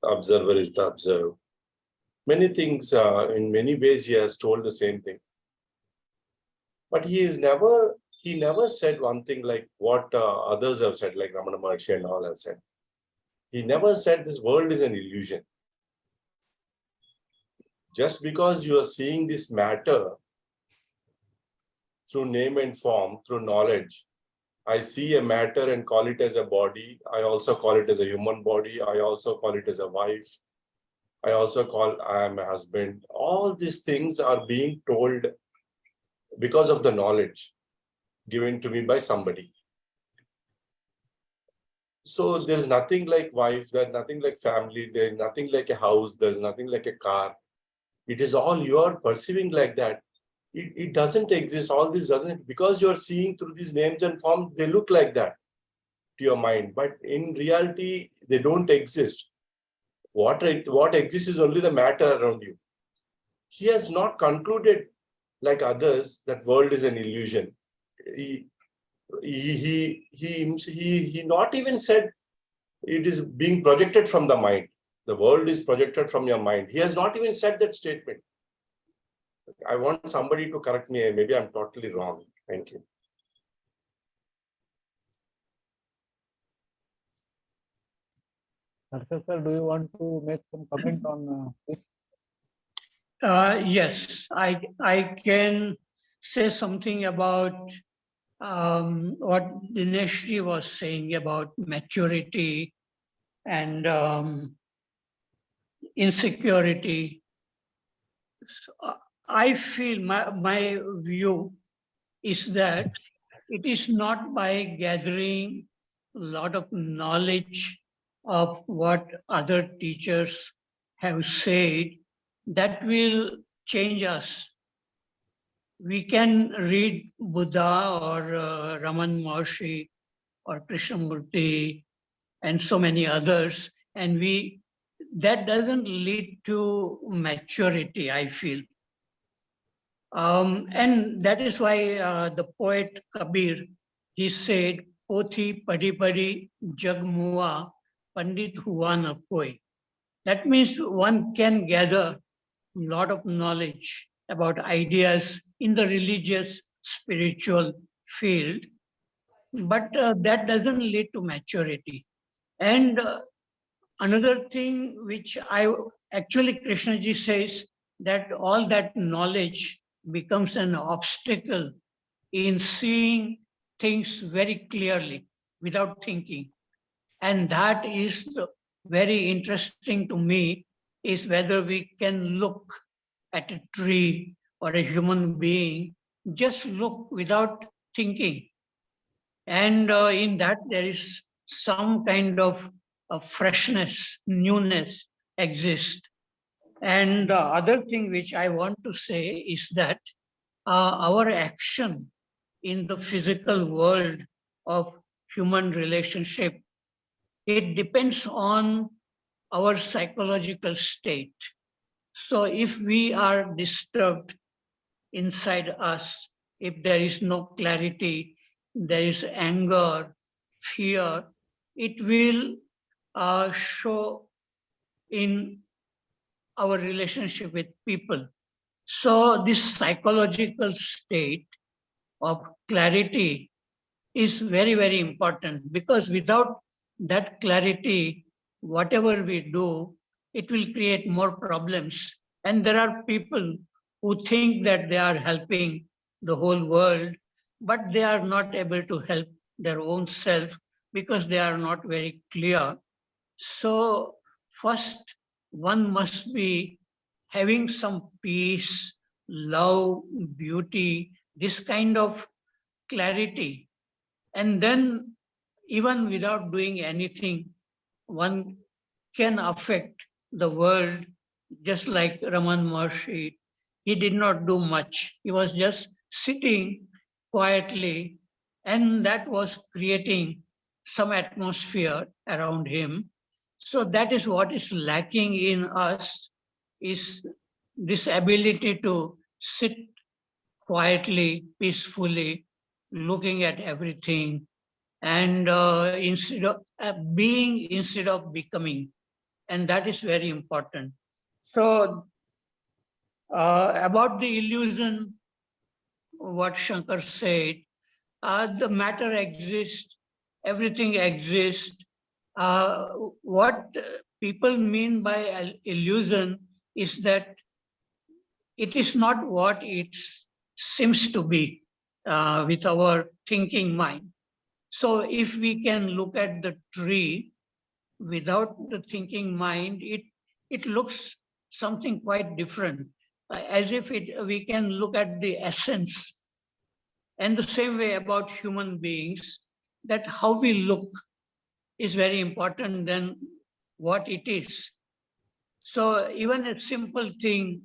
Observer is the observed. Many things, in many ways, he has told the same thing. But he never said one thing like what others have said, like Ramana Maharshi and all have said. He never said this world is an illusion. Just because you are seeing this matter through name and form, through knowledge, I see a matter and call it as a body. I also call it as a human body. I also call it as a wife. I also call I am a husband. All these things are being told because of the knowledge given to me by somebody. So there's nothing like wife, there's nothing like family, there's nothing like a house, there's nothing like a car. It is all you're perceiving like that. It doesn't exist. All this doesn't, because you're seeing through these names and forms, they look like that to your mind. But in reality, they don't exist. What exists is only the matter around you. He has not concluded like others that world is an illusion. He not even said it is being projected from the mind. The world is projected from your mind. He has not even said that statement. I want somebody to correct me. Maybe I'm totally wrong. Thank you. Harshad sir, do you want to make some comment on this? Yes, I can say something about what Dineshji was saying about maturity and insecurity. So, I feel my view is that it is not by gathering a lot of knowledge of what other teachers have said that will change us. We can read Buddha or Raman Maharshi or Krishnamurti and so many others, and that doesn't lead to maturity, I feel. And that is why the poet Kabir, he said, Pothi padi padi jag mua, pandit hua na koi. That means one can gather a lot of knowledge about ideas in the religious, spiritual field, but that doesn't lead to maturity. And another thing which actually Krishnaji says that all that knowledge becomes an obstacle in seeing things very clearly without thinking. And that is very interesting to me, is whether we can look at a tree or a human being, just look without thinking. And in that, there is some kind of freshness, newness exists. And the other thing which I want to say is that our action in the physical world of human relationship, it depends on our psychological state. So if we are disturbed inside us, if there is no clarity, there is anger, fear, it will show in our relationship with people. So this psychological state of clarity is very, very important, because without that clarity, whatever we do, it will create more problems. And there are people who think that they are helping the whole world, but they are not able to help their own self because they are not very clear. So first, one must be having some peace, love, beauty, this kind of clarity. And then, even without doing anything, one can affect the world, just like Raman Maharshi. He did not do much. He was just sitting quietly, and that was creating some atmosphere around him. So that is what is lacking in us, is this ability to sit quietly, peacefully, looking at everything, and instead of being instead of becoming. And that is very important. So about the illusion, what Shankar said, the matter exists, everything exists. What people mean by illusion is that it is not what it seems to be with our thinking mind. So if we can look at the tree without the thinking mind, it looks something quite different, as if we can look at the essence. And the same way about human beings, that how we look is very important than what it is. So even a simple thing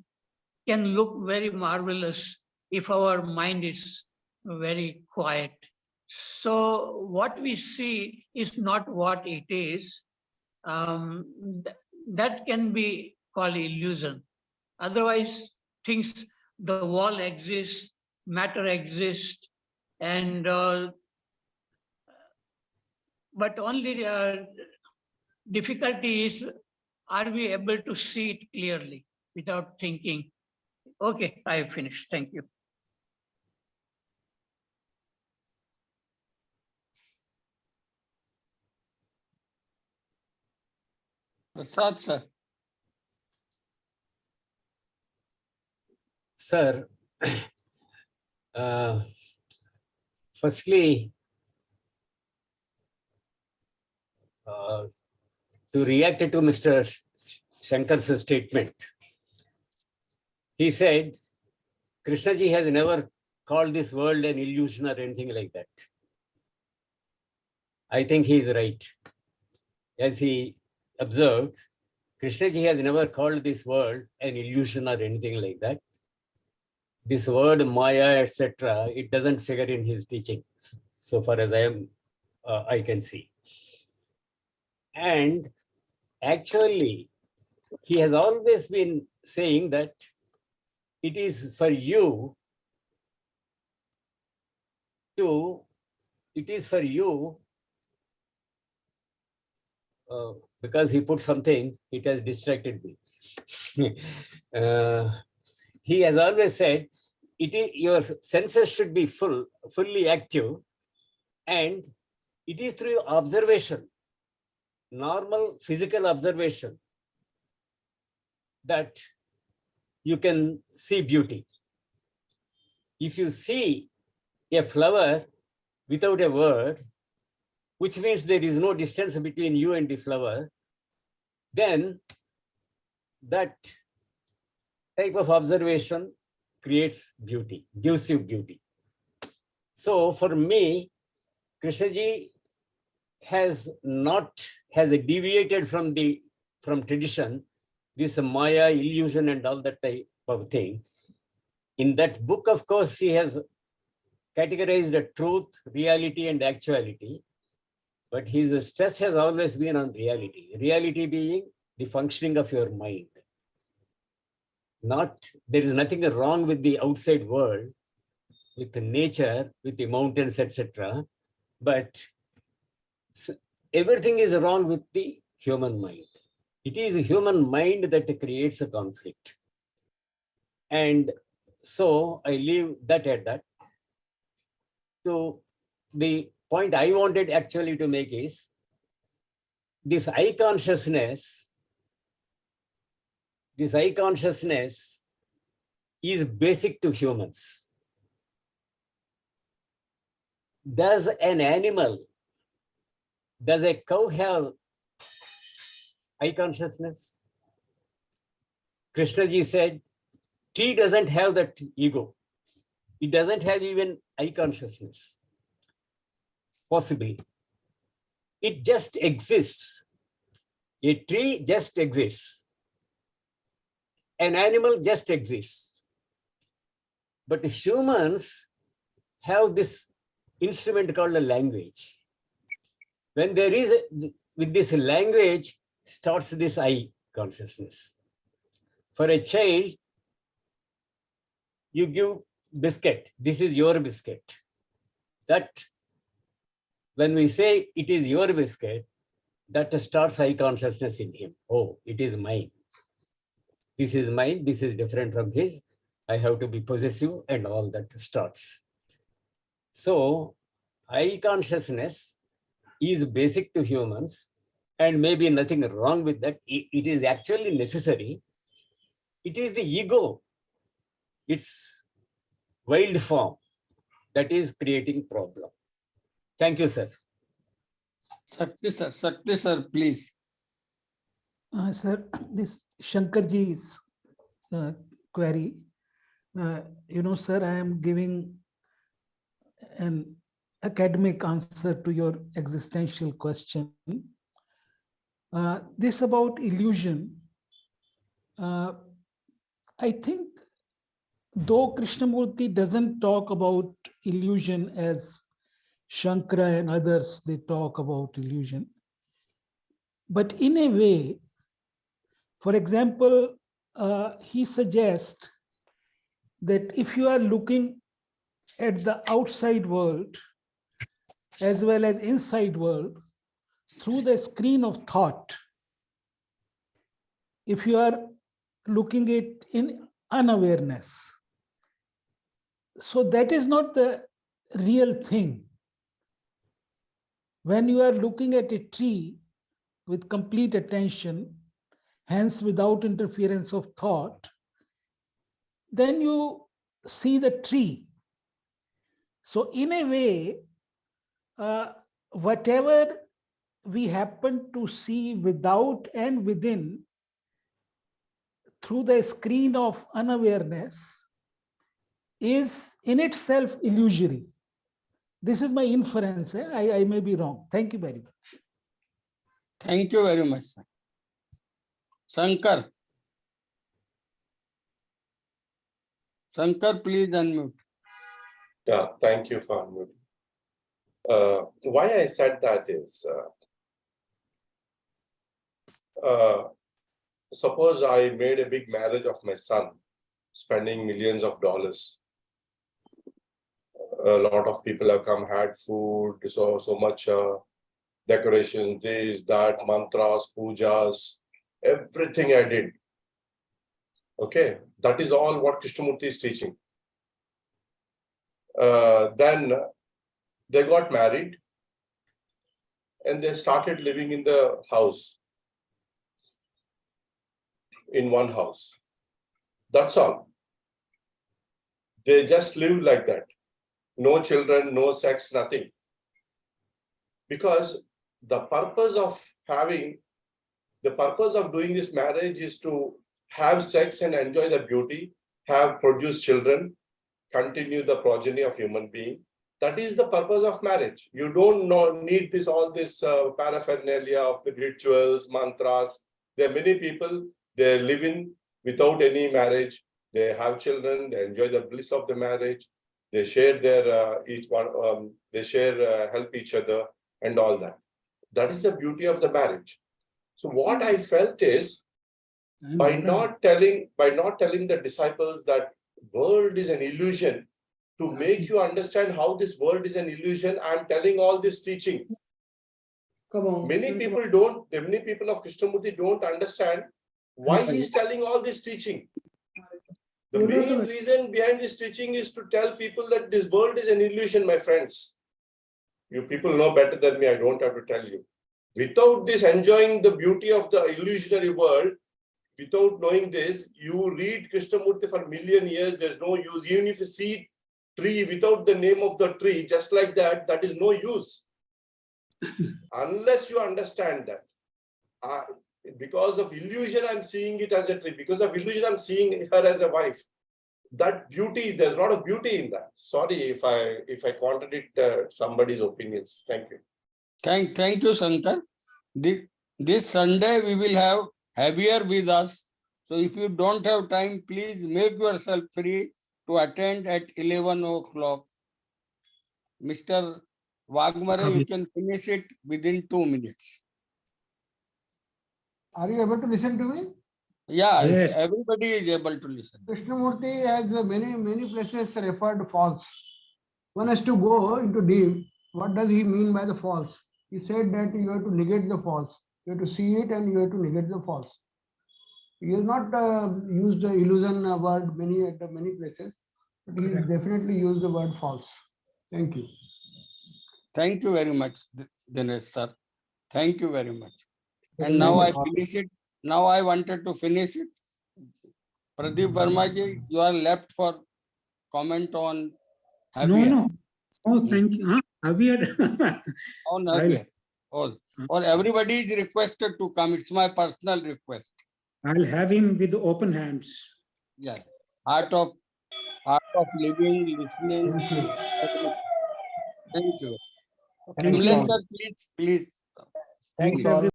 can look very marvelous if our mind is very quiet. So what we see is not what it is. That can be called illusion. Otherwise, things, the wall exists, matter exists, and but only difficulty is, are we able to see it clearly without thinking? Okay, I have finished. Thank you. Prasad, sir. Sir, firstly, to react to Mr. Shankar's statement, he said, Krishnaji has never called this world an illusion or anything like that. I think he is right. As he observed, Krishnaji has never called this world an illusion or anything like that. This word Maya, etc., it doesn't figure in his teaching, so far as I can see. And actually, he has always been saying that it is for you because he put something, it has distracted me. He has always said, your senses should be fully active, and it is through observation, normal physical observation, that you can see beauty. If you see a flower without a word, which means there is no distance between you and the flower, then that type of observation creates beauty, gives you beauty. So for me, Krishnaji has deviated from tradition, this Maya, illusion and all that type of thing. In that book, of course, he has categorized the truth, reality and actuality, but his stress has always been on reality. Reality being the functioning of your mind. There is nothing wrong with the outside world, with the nature, with the mountains, etc. But everything is wrong with the human mind. It is a human mind that creates a conflict. And so I leave that at that. So the point I wanted actually to make is this I consciousness is basic to humans. Does a cow have I consciousness? Krishnaji said, tree doesn't have that ego. It doesn't have even I consciousness. Possibly. It just exists. A tree just exists. An animal just exists. But humans have this instrument called a language. When there is, with this language, starts this I consciousness. For a child, you give biscuit. This is your biscuit. That, when we say it is your biscuit, that starts I consciousness in him. Oh, it is mine. This is mine. This is different from his. I have to be possessive and all that starts. So, I consciousness is basic to humans and maybe nothing wrong with that. It is actually necessary. It is the ego, its wild form, that is creating problem. Thank you, sir. Shakti, sir, please. Sir, this Shankarji's query, sir, I am giving an academic answer to your existential question. This about illusion, I think, though Krishnamurti doesn't talk about illusion as Shankara and others, they talk about illusion. But in a way, for example, he suggests that if you are looking at the outside world as well as inside world through the screen of thought, if you are looking at it in unawareness, so that is not the real thing. When you are looking at a tree with complete attention, hence without interference of thought, then you see the tree. So in a way, whatever we happen to see without and within through the screen of unawareness is in itself illusory. This is my inference. I may be wrong. Thank you very much. Thank you very much, sir. Shankar. Shankar, please unmute. Yeah, thank you for unmuting. Why I said that is, suppose I made a big marriage of my son, spending millions of dollars. A lot of people have come, had food, so much decorations, this, that, mantras, pujas, everything I did. Okay, that is all what Krishnamurti is teaching. Then they got married and they started living in the house, in one house. That's all. They just lived like that. No children, no sex, nothing. Because the purpose of doing this marriage is to have sex and enjoy the beauty, produce children, continue the progeny of human being. That is the purpose of marriage. You don't need all this paraphernalia of the rituals, mantras. There are many people, they live in without any marriage. They have children, they enjoy the bliss of the marriage. They share their help each other and all that. That is the beauty of the marriage. So what I felt is, by not telling the disciples that world is an illusion, to make you understand how this world is an illusion, I am telling all this teaching. Many people of Krishnamurti don't understand why he is telling all this teaching. The main reason behind this teaching is to tell people that this world is an illusion, my friends. You people know better than me, I don't have to tell you. Without this enjoying the beauty of the illusionary world, without knowing this, you read Krishnamurti for a million years, there's no use. Even if you see tree without the name of the tree, just like that, that is no use. Unless you understand that. Because of illusion, I'm seeing it as a tree. Because of illusion, I'm seeing her as a wife. That beauty, there's a lot of beauty in that. Sorry if I contradict somebody's opinions. Thank you. Thank you, Shankar. This Sunday we will have Javier with us. So if you don't have time, please make yourself free to attend at 11 o'clock. Mr. Waghmare, you can finish it within 2 minutes. Are you able to listen to me? Yeah, Yes. everybody is able to listen. Krishnamurti has many places referred false. One has to go into deep. What does he mean by the false? He said that you have to negate the false. You have to see it and you have to negate the false. He has not used the illusion word at many places, but he definitely used the word false. Thank you. Thank you very much, Dinesh sir. Thank you very much. And now I finish it. Now I wanted to finish it. Pradeep Verma ji, you are left for comment on Javier. No, thank you. Javier. On Javier. Or everybody is requested to come. It's my personal request. I'll have him with open hands. Yeah. Art of living, listening. Thank you. Thank you. Thank you Kamlesh all. sir, please. Thanks Please. all.